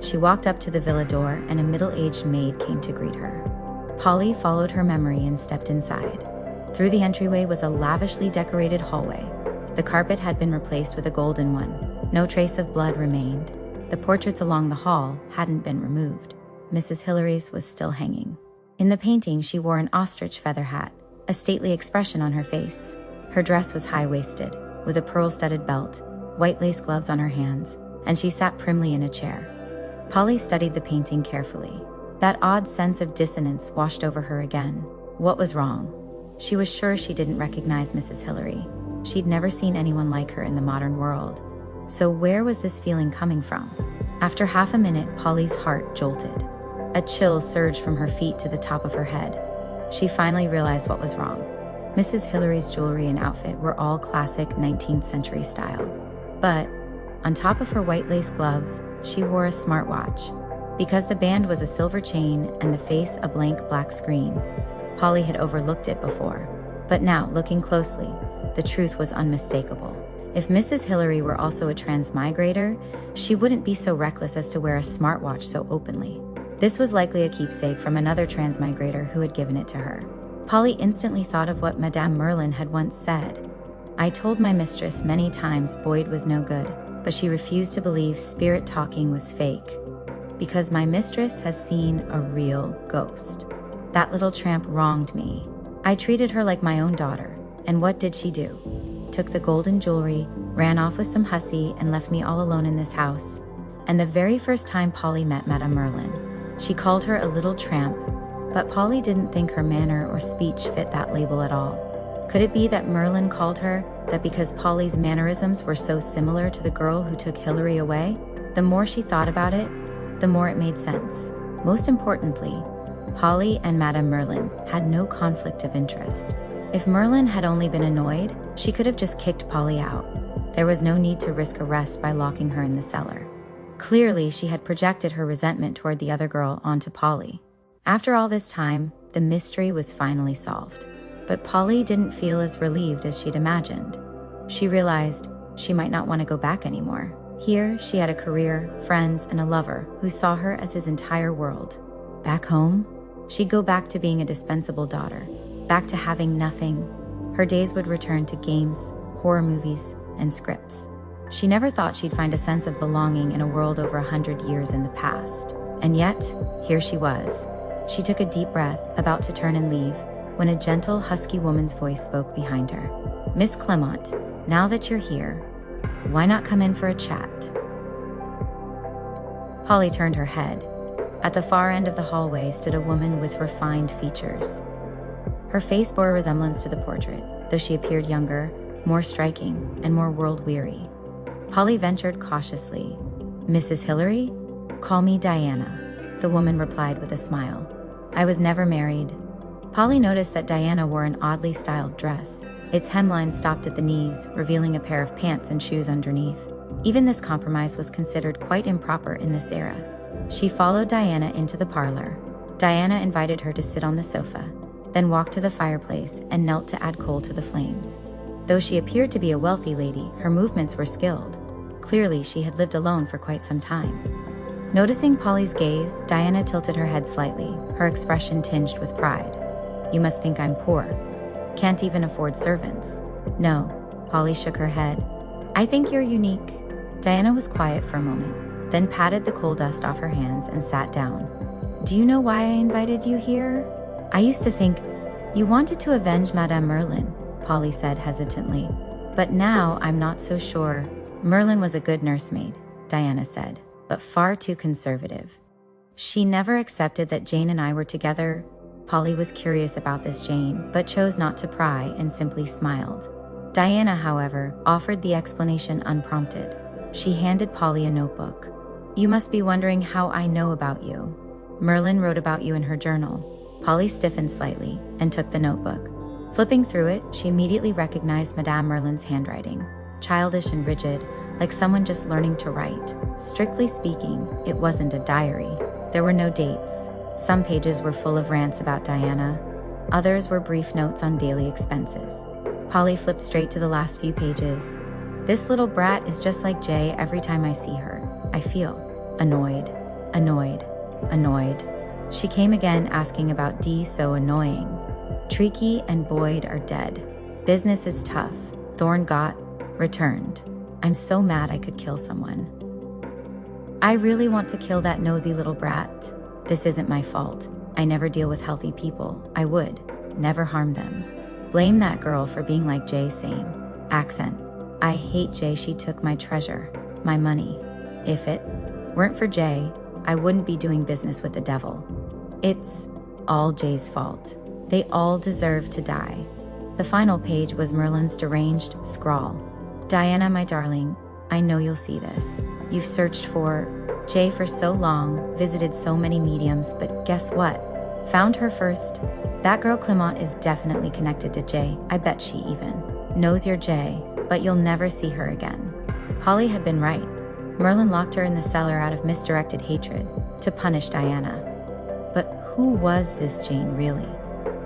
S2: She walked up to the villa door, and a middle-aged maid came to greet her. Polly followed her memory and stepped inside. Through the entryway was a lavishly decorated hallway. The carpet had been replaced with a golden one. No trace of blood remained. The portraits along the hall hadn't been removed. Mrs. Hillary's was still hanging. In the painting, she wore an ostrich feather hat, a stately expression on her face. Her dress was high-waisted, with a pearl-studded belt, white lace gloves on her hands, and she sat primly in a chair. Polly studied the painting carefully. That odd sense of dissonance washed over her again. What was wrong? She was sure she didn't recognize Mrs. Hillary. She'd never seen anyone like her in the modern world. So where was this feeling coming from? After half a minute, Polly's heart jolted. A chill surged from her feet to the top of her head. She finally realized what was wrong. Mrs. Hillary's jewelry and outfit were all classic 19th century style. But, on top of her white lace gloves, she wore a smartwatch. Because the band was a silver chain and the face a blank black screen, Polly had overlooked it before. But now, looking closely, the truth was unmistakable. If Mrs. Hillary were also a transmigrator, she wouldn't be so reckless as to wear a smartwatch so openly. This was likely a keepsake from another transmigrator who had given it to her. Polly instantly thought of what Madame Merlin had once said. "I told my mistress many times Boyd was no good, but she refused to believe spirit talking was fake. Because my mistress has seen a real ghost. That little tramp wronged me. I treated her like my own daughter, and what did she do? Took the golden jewelry, ran off with some hussy, and left me all alone in this house." And the very first time Polly met Madame Merlin, she called her a little tramp, but Polly didn't think her manner or speech fit that label at all. Could it be that Merlin called her that because Polly's mannerisms were so similar to the girl who took Hillary away? The more she thought about it, the more it made sense. Most importantly, Polly and Madame Merlin had no conflict of interest. If Merlin had only been annoyed, she could have just kicked Polly out. There was no need to risk arrest by locking her in the cellar. Clearly, she had projected her resentment toward the other girl onto Polly. After all this time, the mystery was finally solved. But Polly didn't feel as relieved as she'd imagined. She realized she might not want to go back anymore. Here, she had a career, friends, and a lover who saw her as his entire world. Back home, she'd go back to being a dispensable daughter, back to having nothing. Her days would return to games, horror movies, and scripts. She never thought she'd find a sense of belonging in a world over 100 years in the past. And yet, here she was. She took a deep breath, about to turn and leave, when a gentle, husky woman's voice spoke behind her. "Miss Clement, now that you're here, why not come in for a chat?" Polly turned her head. At the far end of the hallway stood a woman with refined features. Her face bore a resemblance to the portrait, though she appeared younger, more striking, and more world-weary. Polly ventured cautiously. "Mrs. Hillary? Call me Diana," the woman replied with a smile. "I was never married." Polly noticed that Diana wore an oddly styled dress. Its hemline stopped at the knees, revealing a pair of pants and shoes underneath. Even this compromise was considered quite improper in this era. She followed Diana into the parlor. Diana invited her to sit on the sofa, then walked to the fireplace and knelt to add coal to the flames. Though she appeared to be a wealthy lady, her movements were skilled. Clearly, she had lived alone for quite some time. Noticing Polly's gaze, Diana tilted her head slightly, her expression tinged with pride. "You must think I'm poor. Can't even afford servants." "No," Polly shook her head. "I think you're unique." Diana was quiet for a moment, then patted the coal dust off her hands and sat down. "Do you know why I invited you here?" "I used to think you wanted to avenge Madame Merlin," Polly said hesitantly. "But now I'm not so sure." "Merlin was a good nursemaid," Diana said, "but far too conservative. She never accepted that Jane and I were together." Polly was curious about this Jane, but chose not to pry and simply smiled. Diana, however, offered the explanation unprompted. She handed Polly a notebook. "You must be wondering how I know about you. Merlin wrote about you in her journal." Polly stiffened slightly and took the notebook. Flipping through it, she immediately recognized Madame Merlin's handwriting. Childish and rigid, like someone just learning to write. Strictly speaking, it wasn't a diary. There were no dates. Some pages were full of rants about Diana. Others were brief notes on daily expenses. Polly flipped straight to the last few pages. "This little brat is just like Jay every time I see her. I feel annoyed, annoyed, annoyed." She came again asking about Dee, so annoying. "Treaky and Boyd are dead. Business is tough. Thorn got returned. I'm so mad I could kill someone. I really want to kill that nosy little brat. This isn't my fault. I never deal with healthy people. I would never harm them. Blame that girl for being like Jay, same accent. I hate Jay. She took my treasure, my money. If it weren't for Jay, I wouldn't be doing business with the devil. It's all Jay's fault. They all deserve to die." The final page was Merlin's deranged scrawl. "Diana, my darling, I know you'll see this. You've searched for Jay for so long, visited so many mediums, but guess what? Found her first. That girl Clement is definitely connected to Jay. I bet she even knows you're Jay, but you'll never see her again." Polly had been right. Merlin locked her in the cellar out of misdirected hatred to punish Diana. But who was this Jane really?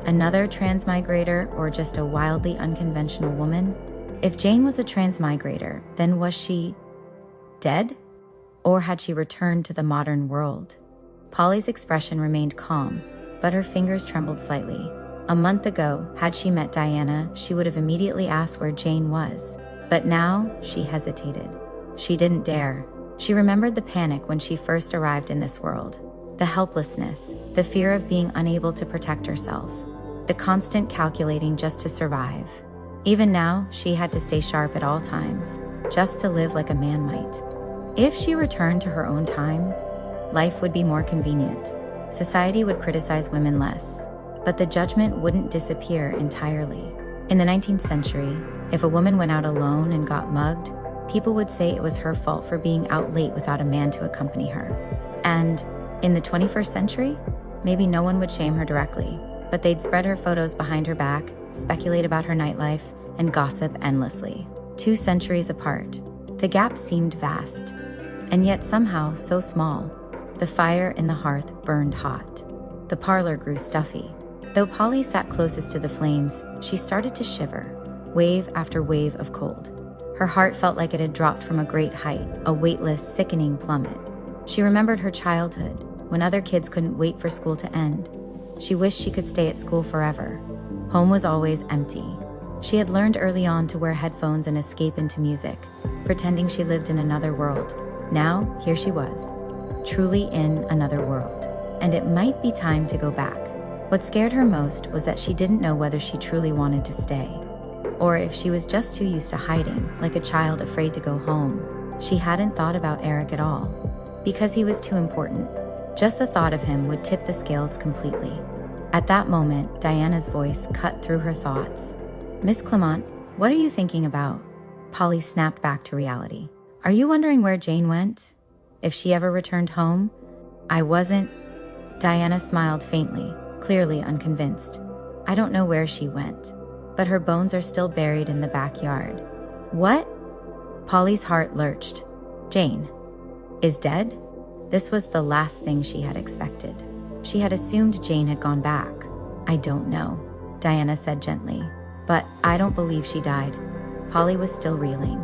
S2: Another transmigrator or just a wildly unconventional woman? If Jane was a transmigrator, then was she dead? Or had she returned to the modern world? Polly's expression remained calm, but her fingers trembled slightly. A month ago, had she met Diana, she would have immediately asked where Jane was. But now, she hesitated. She didn't dare. She remembered the panic when she first arrived in this world. The helplessness, the fear of being unable to protect herself, the constant calculating just to survive. Even now, she had to stay sharp at all times, just to live like a man might. If she returned to her own time, life would be more convenient. Society would criticize women less, but the judgment wouldn't disappear entirely. In the 19th century, if a woman went out alone and got mugged, people would say it was her fault for being out late without a man to accompany her. And in the 21st century, maybe no one would shame her directly, but they'd spread her photos behind her back, speculate about her nightlife, and gossip endlessly. 2 centuries apart, the gap seemed vast, and yet somehow so small. The fire in the hearth burned hot. The parlor grew stuffy. Though Polly sat closest to the flames, she started to shiver, wave after wave of cold. Her heart felt like it had dropped from a great height, a weightless, sickening plummet. She remembered her childhood, when other kids couldn't wait for school to end. She wished she could stay at school forever. Home was always empty. She had learned early on to wear headphones and escape into music, pretending she lived in another world. Now, here she was, truly in another world. And it might be time to go back. What scared her most was that she didn't know whether she truly wanted to stay, or if she was just too used to hiding, like a child afraid to go home. She hadn't thought about Erik at all, because he was too important. Just the thought of him would tip the scales completely. At that moment, Diana's voice cut through her thoughts. "Miss Clement, what are you thinking about?" Polly snapped back to reality. "Are you wondering where Jane went? If she ever returned home?" "I wasn't." Diana smiled faintly, clearly unconvinced. "I don't know where she went, but her bones are still buried in the backyard." "What?" Polly's heart lurched. "Jane is dead?" This was the last thing she had expected. She had assumed Jane had gone back. "I don't know," Diana said gently, "but I don't believe she died." Polly was still reeling.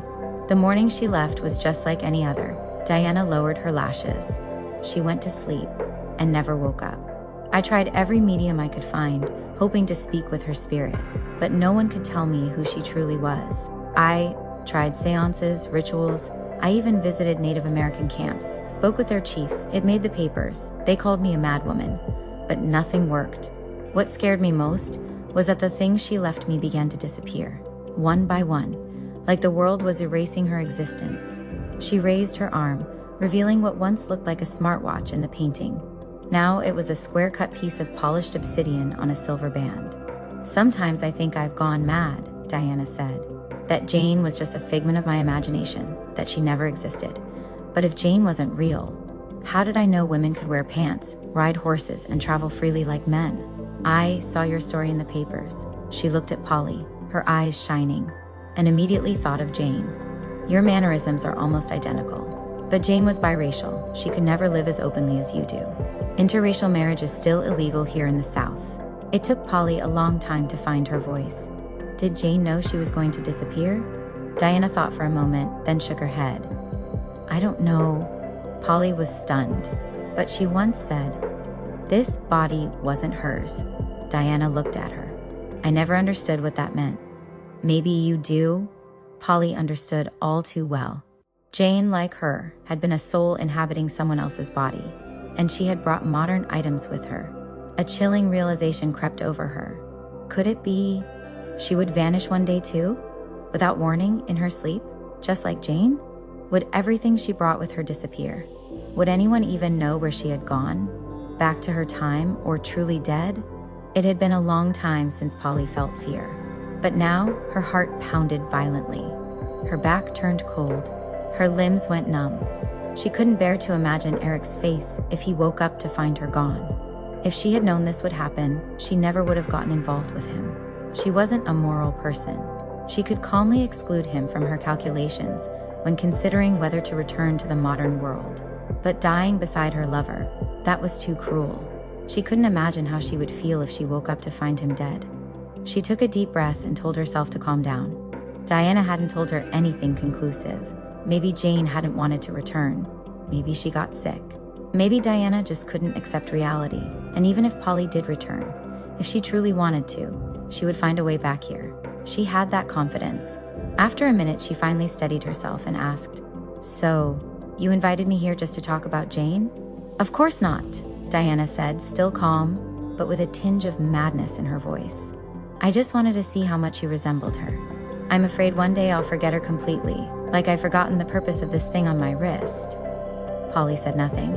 S2: The morning she left was just like any other. Diana lowered her lashes. She went to sleep and never woke up. "I tried every medium I could find, hoping to speak with her spirit, but no one could tell me who she truly was. I tried seances, rituals. I even visited Native American camps, spoke with their chiefs. It made the papers. They called me a madwoman, but nothing worked. What scared me most was that the things she left me began to disappear, one by one, like the world was erasing her existence." She raised her arm, revealing what once looked like a smartwatch in the painting. Now it was a square-cut piece of polished obsidian on a silver band. "Sometimes I think I've gone mad," Diana said. "That Jane was just a figment of my imagination, that she never existed. But if Jane wasn't real, how did I know women could wear pants, ride horses, and travel freely like men? I saw your story in the papers." She looked at Polly, her eyes shining, and immediately thought of Jane. "Your mannerisms are almost identical. But Jane was biracial. She could never live as openly as you do. Interracial marriage is still illegal here in the South." It took Polly a long time to find her voice. Did Jane know she was going to disappear? Diana thought for a moment, then shook her head. "I don't know." Polly was stunned, but she once said, "This body wasn't hers." Diana looked at her. "I never understood what that meant." "Maybe you do?" Polly understood all too well. Jane, like her, had been a soul inhabiting someone else's body, and she had brought modern items with her. A chilling realization crept over her. Could it be she would vanish one day too? Without warning, in her sleep, just like Jane? Would everything she brought with her disappear? Would anyone even know where she had gone? Back to her time, or truly dead? It had been a long time since Polly felt fear. But now, her heart pounded violently. Her back turned cold. Her limbs went numb. She couldn't bear to imagine Erik's face if he woke up to find her gone. If she had known this would happen, she never would have gotten involved with him. She wasn't a moral person. She could calmly exclude him from her calculations when considering whether to return to the modern world. But dying beside her lover, that was too cruel. She couldn't imagine how she would feel if she woke up to find him dead. She took a deep breath and told herself to calm down. Diana hadn't told her anything conclusive. Maybe Jane hadn't wanted to return. Maybe she got sick. Maybe Diana just couldn't accept reality. And even if Polly did return, if she truly wanted to, she would find a way back here. She had that confidence. After a minute, she finally steadied herself and asked, "So, you invited me here just to talk about Jane?" "Of course not," Diana said, still calm, but with a tinge of madness in her voice. "I just wanted to see how much you resembled her. I'm afraid one day I'll forget her completely, like I've forgotten the purpose of this thing on my wrist." Polly said nothing.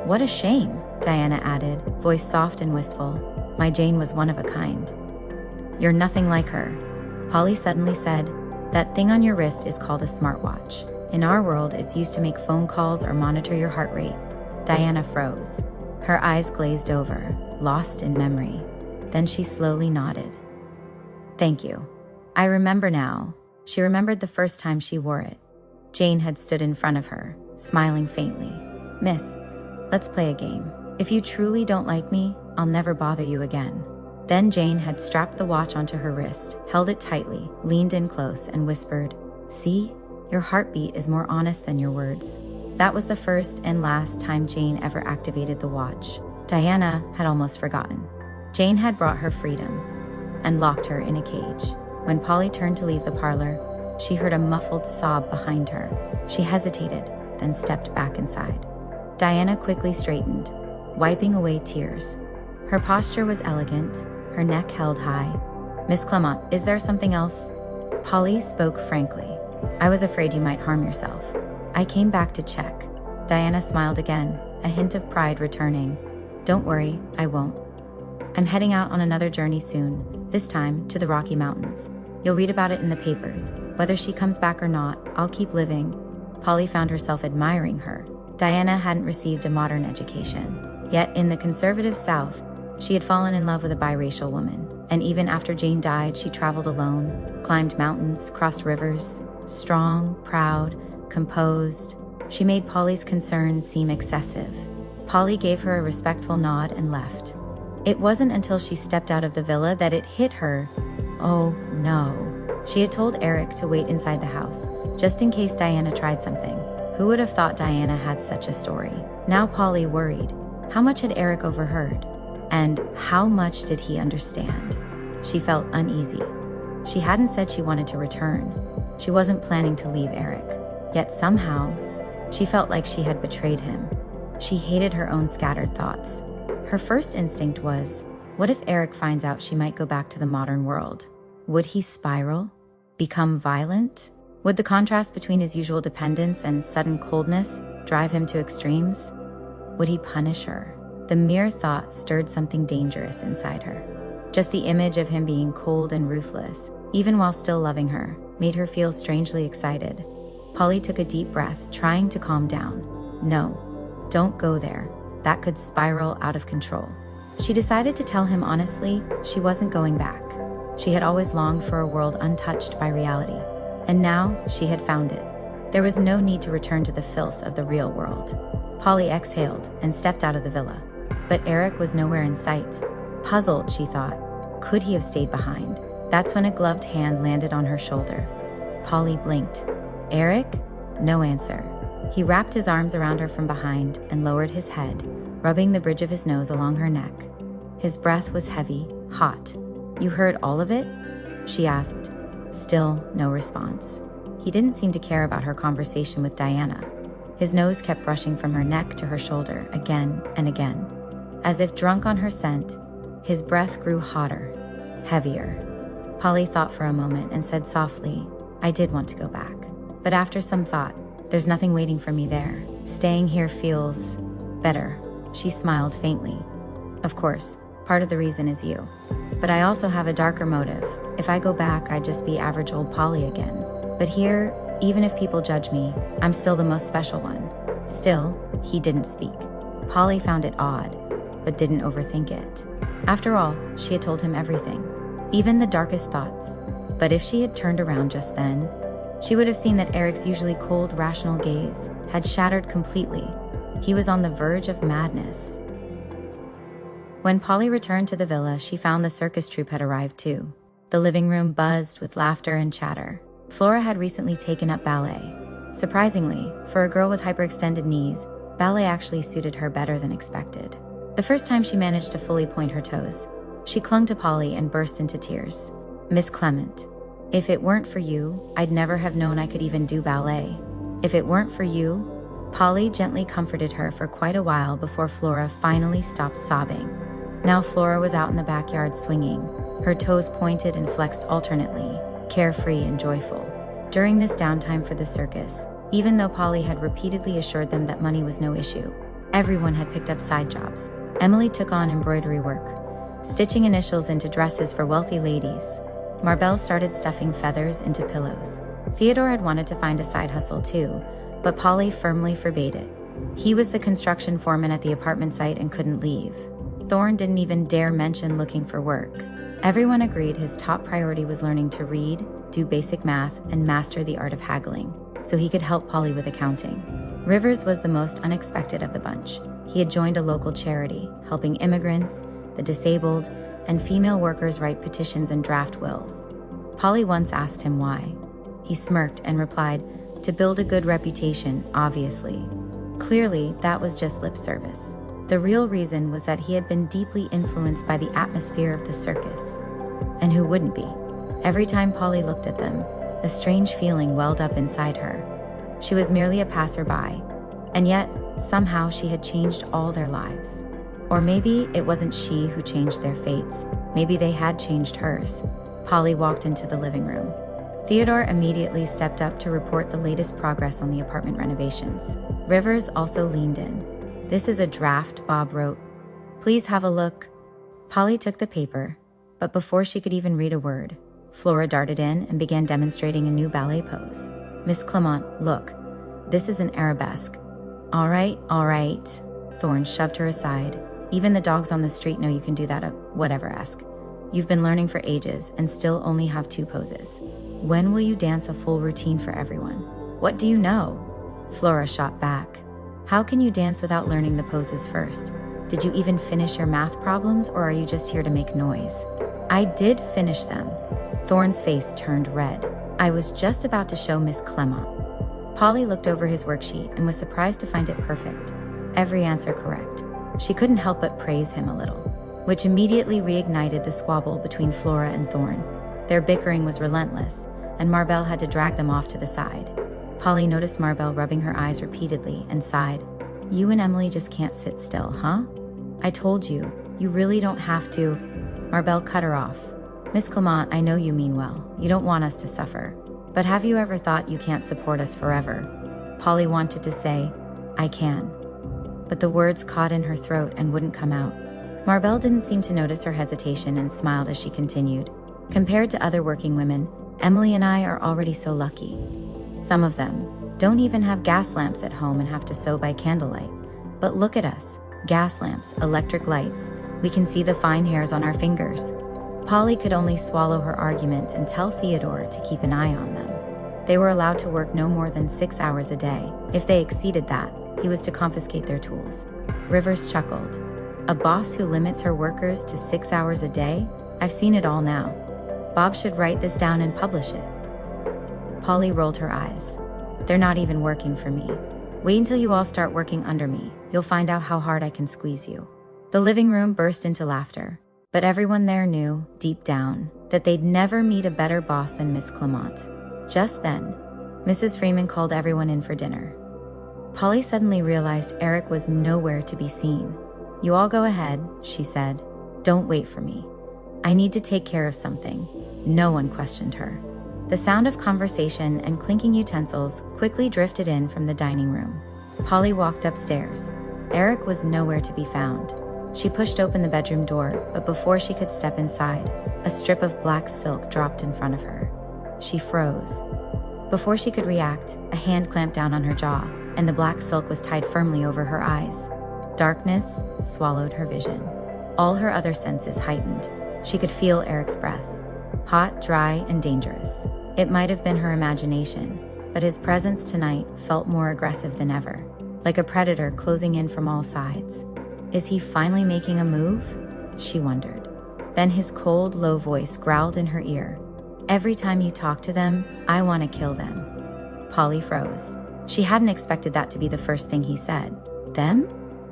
S2: "What a shame," Diana added, voice soft and wistful. "My Jane was one of a kind." "You're nothing like her," Polly suddenly said. "That thing on your wrist is called a smartwatch. In our world, it's used to make phone calls or monitor your heart rate." Diana froze. Her eyes glazed over, lost in memory. Then she slowly nodded. "Thank you. I remember now." She remembered the first time she wore it. Jane had stood in front of her, smiling faintly. "Miss, let's play a game. If you truly don't like me, I'll never bother you again." Then Jane had strapped the watch onto her wrist, held it tightly, leaned in close, and whispered, "See? Your heartbeat is more honest than your words." That was the first and last time Jane ever activated the watch. Diana had almost forgotten. Jane had brought her freedom and locked her in a cage. When Polly turned to leave the parlor, she heard a muffled sob behind her. She hesitated, then stepped back inside. Diana quickly straightened, wiping away tears. Her posture was elegant, her neck held high. "Miss Clement, is there something else?" Polly spoke frankly. "I was afraid you might harm yourself. I came back to check." Diana smiled again, a hint of pride returning. "Don't worry, I won't. I'm heading out on another journey soon, this time to the Rocky Mountains. You'll read about it in the papers. Whether she comes back or not, I'll keep living." Polly found herself admiring her. Diana hadn't received a modern education. Yet in the conservative South, she had fallen in love with a biracial woman. And even after Jane died, she traveled alone, climbed mountains, crossed rivers. Strong, proud, composed. She made Polly's concerns seem excessive. Polly gave her a respectful nod and left. It wasn't until she stepped out of the villa that it hit her. Oh no. She had told Erik to wait inside the house, just in case Diana tried something. Who would have thought Diana had such a story? Now Polly worried. How much had Erik overheard? And how much did he understand? She felt uneasy. She hadn't said she wanted to return. She wasn't planning to leave Erik. Yet somehow, she felt like she had betrayed him. She hated her own scattered thoughts. Her first instinct was, what if Erik finds out she might go back to the modern world? Would he spiral? Become violent? Would the contrast between his usual dependence and sudden coldness drive him to extremes? Would he punish her? The mere thought stirred something dangerous inside her. Just the image of him being cold and ruthless, even while still loving her, made her feel strangely excited. Polly took a deep breath, trying to calm down. No, don't go there. That could spiral out of control. She decided to tell him honestly she wasn't going back. She had always longed for a world untouched by reality, and now she had found it. There was no need to return to the filth of the real world. Polly exhaled and stepped out of the villa. But Erik was nowhere in sight. Puzzled, she thought, could he have stayed behind? That's when a gloved hand landed on her shoulder. Polly blinked. Erik? No answer. He wrapped his arms around her from behind and lowered his head, rubbing the bridge of his nose along her neck. His breath was heavy, hot. "You heard all of it?" she asked. Still no response. He didn't seem to care about her conversation with Diana. His nose kept brushing from her neck to her shoulder again and again. As if drunk on her scent, his breath grew hotter, heavier. Polly thought for a moment and said softly, "I did want to go back. But after some thought, there's nothing waiting for me there. Staying here feels better." She smiled faintly. "Of course, part of the reason is you. But I also have a darker motive. If I go back, I'd just be average old Polly again. But here, even if people judge me, I'm still the most special one." Still, he didn't speak. Polly found it odd, but didn't overthink it. After all, she had told him everything, even the darkest thoughts. But if she had turned around just then, She would have seen that Erik's usually cold, rational gaze had shattered completely. He was on the verge of madness. When Polly returned to the villa, she found the circus troupe had arrived too. The living room buzzed with laughter and chatter. Flora had recently taken up ballet. Surprisingly, for a girl with hyperextended knees, ballet actually suited her better than expected. The first time she managed to fully point her toes, she clung to Polly and burst into tears. "Miss Clement, if it weren't for you, I'd never have known I could even do ballet. If it weren't for you." Polly gently comforted her for quite a while before Flora finally stopped sobbing. Now Flora was out in the backyard swinging, her toes pointed and flexed alternately, carefree and joyful. During this downtime for the circus, even though Polly had repeatedly assured them that money was no issue, everyone had picked up side jobs. Emily took on embroidery work, stitching initials into dresses for wealthy ladies. Marbelle started stuffing feathers into pillows. Theodore had wanted to find a side hustle too, but Polly firmly forbade it. He was the construction foreman at the apartment site and couldn't leave. Thorne didn't even dare mention looking for work. Everyone agreed his top priority was learning to read, do basic math, and master the art of haggling, so he could help Polly with accounting. Rivers was the most unexpected of the bunch. He had joined a local charity, helping immigrants, the disabled, and female workers write petitions and draft wills. Polly once asked him why. He smirked and replied, "To build a good reputation, obviously." Clearly, that was just lip service. The real reason was that he had been deeply influenced by the atmosphere of the circus. And who wouldn't be? Every time Polly looked at them, a strange feeling welled up inside her. She was merely a passerby, and yet, somehow she had changed all their lives. Or maybe it wasn't she who changed their fates. Maybe they had changed hers. Polly walked into the living room. Theodore immediately stepped up to report the latest progress on the apartment renovations. Rivers also leaned in. "This is a draft," Bob wrote. "Please have a look." Polly took the paper, but before she could even read a word, Flora darted in and began demonstrating a new ballet pose. "Miss Clement, look. This is an arabesque." All right. Thorne shoved her aside. "Even the dogs on the street know you can do that whatever-esque. You've been learning for ages and still only have 2 poses. When will you dance a full routine for everyone?" "What do you know?" Flora shot back. "How can you dance without learning the poses first? Did you even finish your math problems, or are you just here to make noise?" "I did finish them." Thorne's face turned red. "I was just about to show Miss Clement." Polly looked over his worksheet and was surprised to find it perfect. Every answer correct. She couldn't help but praise him a little, which immediately reignited the squabble between Flora and Thorne. Their bickering was relentless, and Marbelle had to drag them off to the side. Polly noticed Marbelle rubbing her eyes repeatedly and sighed. "You and Emily just can't sit still, huh? I told you, you really don't have to." Marbelle cut her off. "Miss Clement, I know you mean well. You don't want us to suffer. But have you ever thought you can't support us forever?" Polly wanted to say, "I can." But the words caught in her throat and wouldn't come out. Marbelle didn't seem to notice her hesitation and smiled as she continued. "Compared to other working women, Emily and I are already so lucky. Some of them don't even have gas lamps at home and have to sew by candlelight. But look at us. Gas lamps, electric lights. We can see the fine hairs on our fingers." Polly could only swallow her argument and tell Theodore to keep an eye on them. They were allowed to work no more than 6 hours a day. If they exceeded that, he was to confiscate their tools. Rivers chuckled. "A boss who limits her workers to 6 hours a day? I've seen it all now. Bob should write this down and publish it." Polly rolled her eyes. "They're not even working for me. Wait until you all start working under me. You'll find out how hard I can squeeze you." The living room burst into laughter, but everyone there knew, deep down, that they'd never meet a better boss than Miss Clement. Just then, Mrs. Freeman called everyone in for dinner. Polly suddenly realized Erik was nowhere to be seen. "You all go ahead," she said. "Don't wait for me. I need to take care of something." No one questioned her. The sound of conversation and clinking utensils quickly drifted in from the dining room. Polly walked upstairs. Erik was nowhere to be found. She pushed open the bedroom door, but before she could step inside, a strip of black silk dropped in front of her. She froze. Before she could react, a hand clamped down on her jaw, and the black silk was tied firmly over her eyes. Darkness swallowed her vision. All her other senses heightened. She could feel Erik's breath. Hot, dry, and dangerous. It might have been her imagination, but his presence tonight felt more aggressive than ever, like a predator closing in from all sides. Is he finally making a move? She wondered. Then his cold, low voice growled in her ear. Every time you talk to them, I want to kill them. Polly froze. She hadn't expected that to be the first thing he said. Them?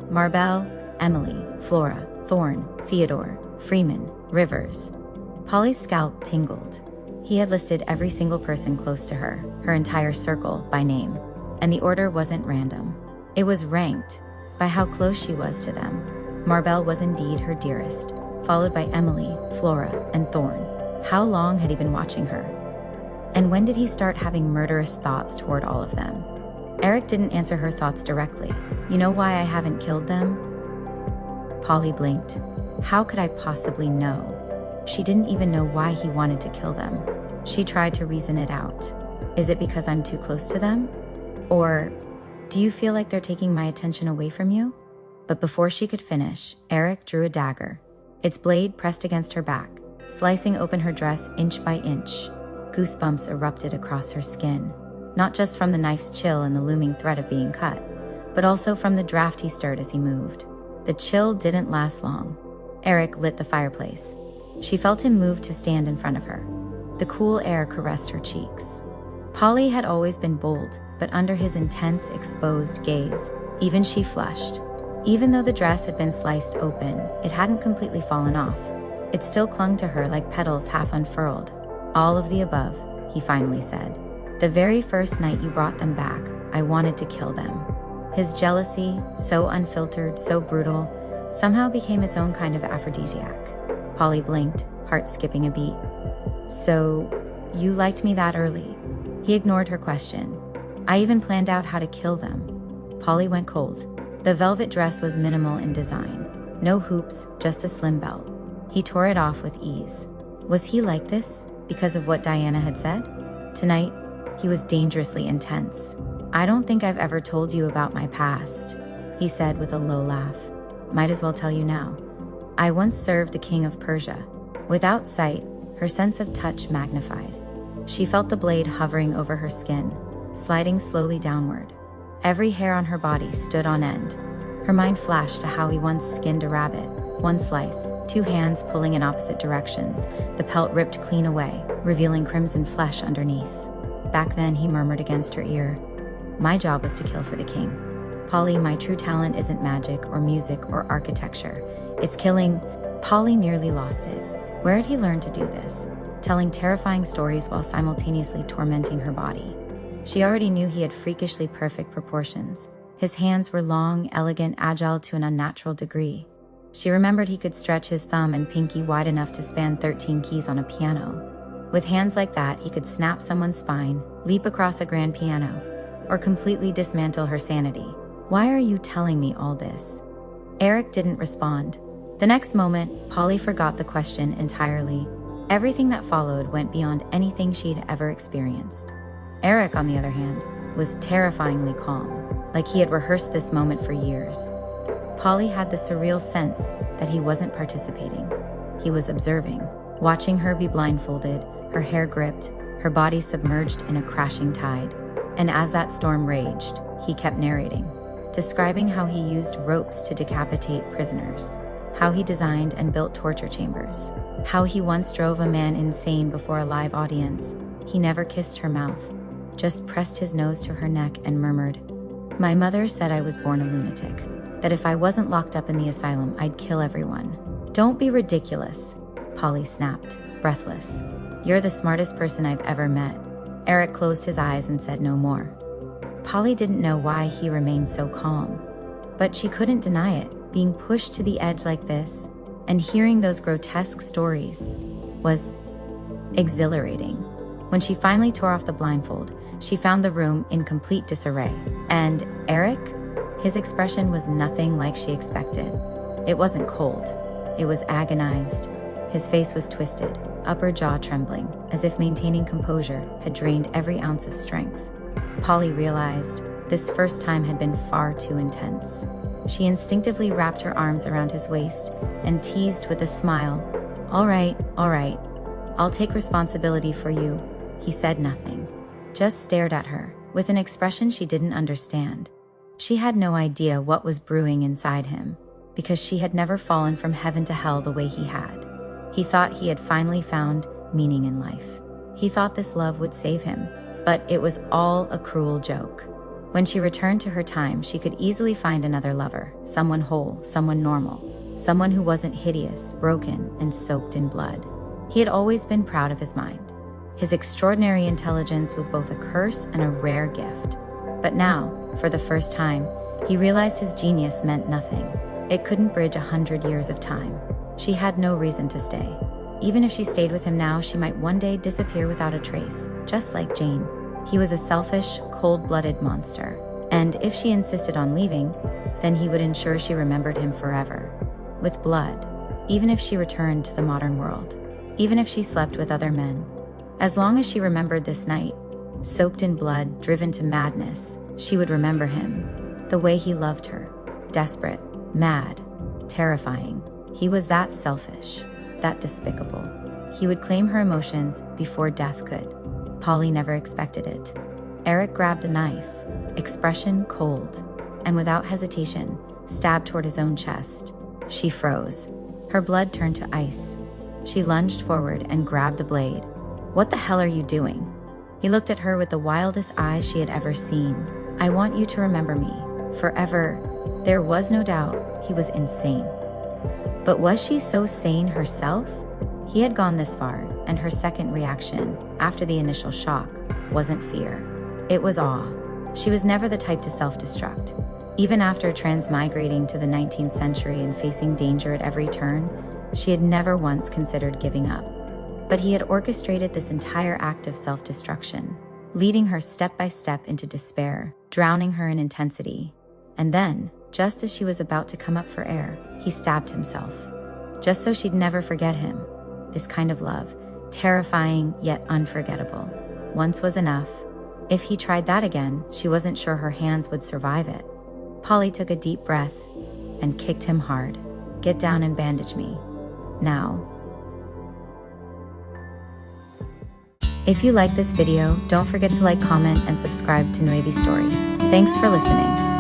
S2: Marbell, Emily, Flora, Thorne, Theodore, Freeman, Rivers. Polly's scalp tingled. He had listed every single person close to her, her entire circle, by name. And the order wasn't random. It was ranked by how close she was to them. Marbell was indeed her dearest, followed by Emily, Flora, and Thorne. How long had he been watching her? And when did he start having murderous thoughts toward all of them? Erik didn't answer her thoughts directly. You know why I haven't killed them? Polly blinked. How could I possibly know? She didn't even know why he wanted to kill them. She tried to reason it out. Is it because I'm too close to them? Or do you feel like they're taking my attention away from you? But before she could finish, Erik drew a dagger. Its blade pressed against her back, slicing open her dress inch by inch. Goosebumps erupted across her skin, not just from the knife's chill and the looming threat of being cut, but also from the draft he stirred as he moved. The chill didn't last long. Erik lit the fireplace. She felt him move to stand in front of her. The cool air caressed her cheeks. Polly had always been bold, but under his intense, exposed gaze, even she flushed. Even though the dress had been sliced open, it hadn't completely fallen off. It still clung to her like petals half unfurled. All of the above, he finally said. The very first night you brought them back, I wanted to kill them. His jealousy, so unfiltered, so brutal, somehow became its own kind of aphrodisiac. Polly blinked, heart skipping a beat. So, you liked me that early? He ignored her question. I even planned out how to kill them. Polly went cold. The velvet dress was minimal in design. No hoops, just a slim belt. He tore it off with ease. Was he like this because of what Diana had said? Tonight, he was dangerously intense. I don't think I've ever told you about my past, he said with a low laugh. Might as well tell you now. I once served the king of Persia. Without sight, her sense of touch magnified. She felt the blade hovering over her skin, sliding slowly downward. Every hair on her body stood on end. Her mind flashed to how he once skinned a rabbit. One slice, two hands pulling in opposite directions, the pelt ripped clean away, revealing crimson flesh underneath. Back then, he murmured against her ear, my job was to kill for the king. Polly, my true talent isn't magic or music or architecture. It's killing. Polly nearly lost it. Where had he learned to do this? Telling terrifying stories while simultaneously tormenting her body. She already knew he had freakishly perfect proportions. His hands were long, elegant, agile to an unnatural degree. She remembered he could stretch his thumb and pinky wide enough to span 13 keys on a piano. With hands like that, he could snap someone's spine, leap across a grand piano, or completely dismantle her sanity. Why are you telling me all this? Erik didn't respond. The next moment, Polly forgot the question entirely. Everything that followed went beyond anything she'd ever experienced. Erik, on the other hand, was terrifyingly calm, like he had rehearsed this moment for years. Polly had the surreal sense that he wasn't participating. He was observing, watching her be blindfolded, her hair gripped, her body submerged in a crashing tide. And as that storm raged, he kept narrating, describing how he used ropes to decapitate prisoners, how he designed and built torture chambers, how he once drove a man insane before a live audience. He never kissed her mouth, just pressed his nose to her neck and murmured, my mother said I was born a lunatic, that if I wasn't locked up in the asylum, I'd kill everyone. Don't be ridiculous, Polly snapped, breathless. You're the smartest person I've ever met. Erik closed his eyes and said no more. Polly didn't know why he remained so calm, but she couldn't deny it. Being pushed to the edge like this, and hearing those grotesque stories, was exhilarating. When she finally tore off the blindfold, she found the room in complete disarray. And Erik? His expression was nothing like she expected. It wasn't cold. It was agonized. His face was twisted, upper jaw trembling, as if maintaining composure had drained every ounce of strength. Polly realized this first time had been far too intense. She instinctively wrapped her arms around his waist and teased with a smile, all right, I'll take responsibility for you. He said nothing, just stared at her with an expression she didn't understand. She had no idea what was brewing inside him, because she had never fallen from heaven to hell the way he had. He thought he had finally found meaning in life. He thought this love would save him, but it was all a cruel joke. When she returned to her time, she could easily find another lover, someone whole, someone normal, someone who wasn't hideous, broken, and soaked in blood. He had always been proud of his mind. His extraordinary intelligence was both a curse and a rare gift. But now, for the first time, he realized his genius meant nothing. It couldn't bridge 100 years of time. She had no reason to stay. Even if she stayed with him now, she might one day disappear without a trace, just like Jane. He was a selfish, cold-blooded monster. And if she insisted on leaving, then he would ensure she remembered him forever. With blood. Even if she returned to the modern world. Even if she slept with other men. As long as she remembered this night, soaked in blood, driven to madness, she would remember him. The way he loved her. Desperate, mad, terrifying. He was that selfish, that despicable. He would claim her emotions before death could. Polly never expected it. Erik grabbed a knife, expression cold, and without hesitation, stabbed toward his own chest. She froze. Her blood turned to ice. She lunged forward and grabbed the blade. "What the hell are you doing?" He looked at her with the wildest eyes she had ever seen. "I want you to remember me, forever." There was no doubt he was insane. But was she so sane herself? He had gone this far, and her second reaction, after the initial shock, wasn't fear. It was awe. She was never the type to self-destruct. Even after transmigrating to the 19th century and facing danger at every turn, she had never once considered giving up. But he had orchestrated this entire act of self-destruction, leading her step by step into despair, drowning her in intensity. And then, just as she was about to come up for air, he stabbed himself. Just so she'd never forget him. This kind of love, terrifying yet unforgettable. Once was enough. If he tried that again, she wasn't sure her hands would survive it. Polly took a deep breath and kicked him hard. "Get down and bandage me. Now." If you like this video, don't forget to like, comment, and subscribe to Nuevi Story. Thanks for listening.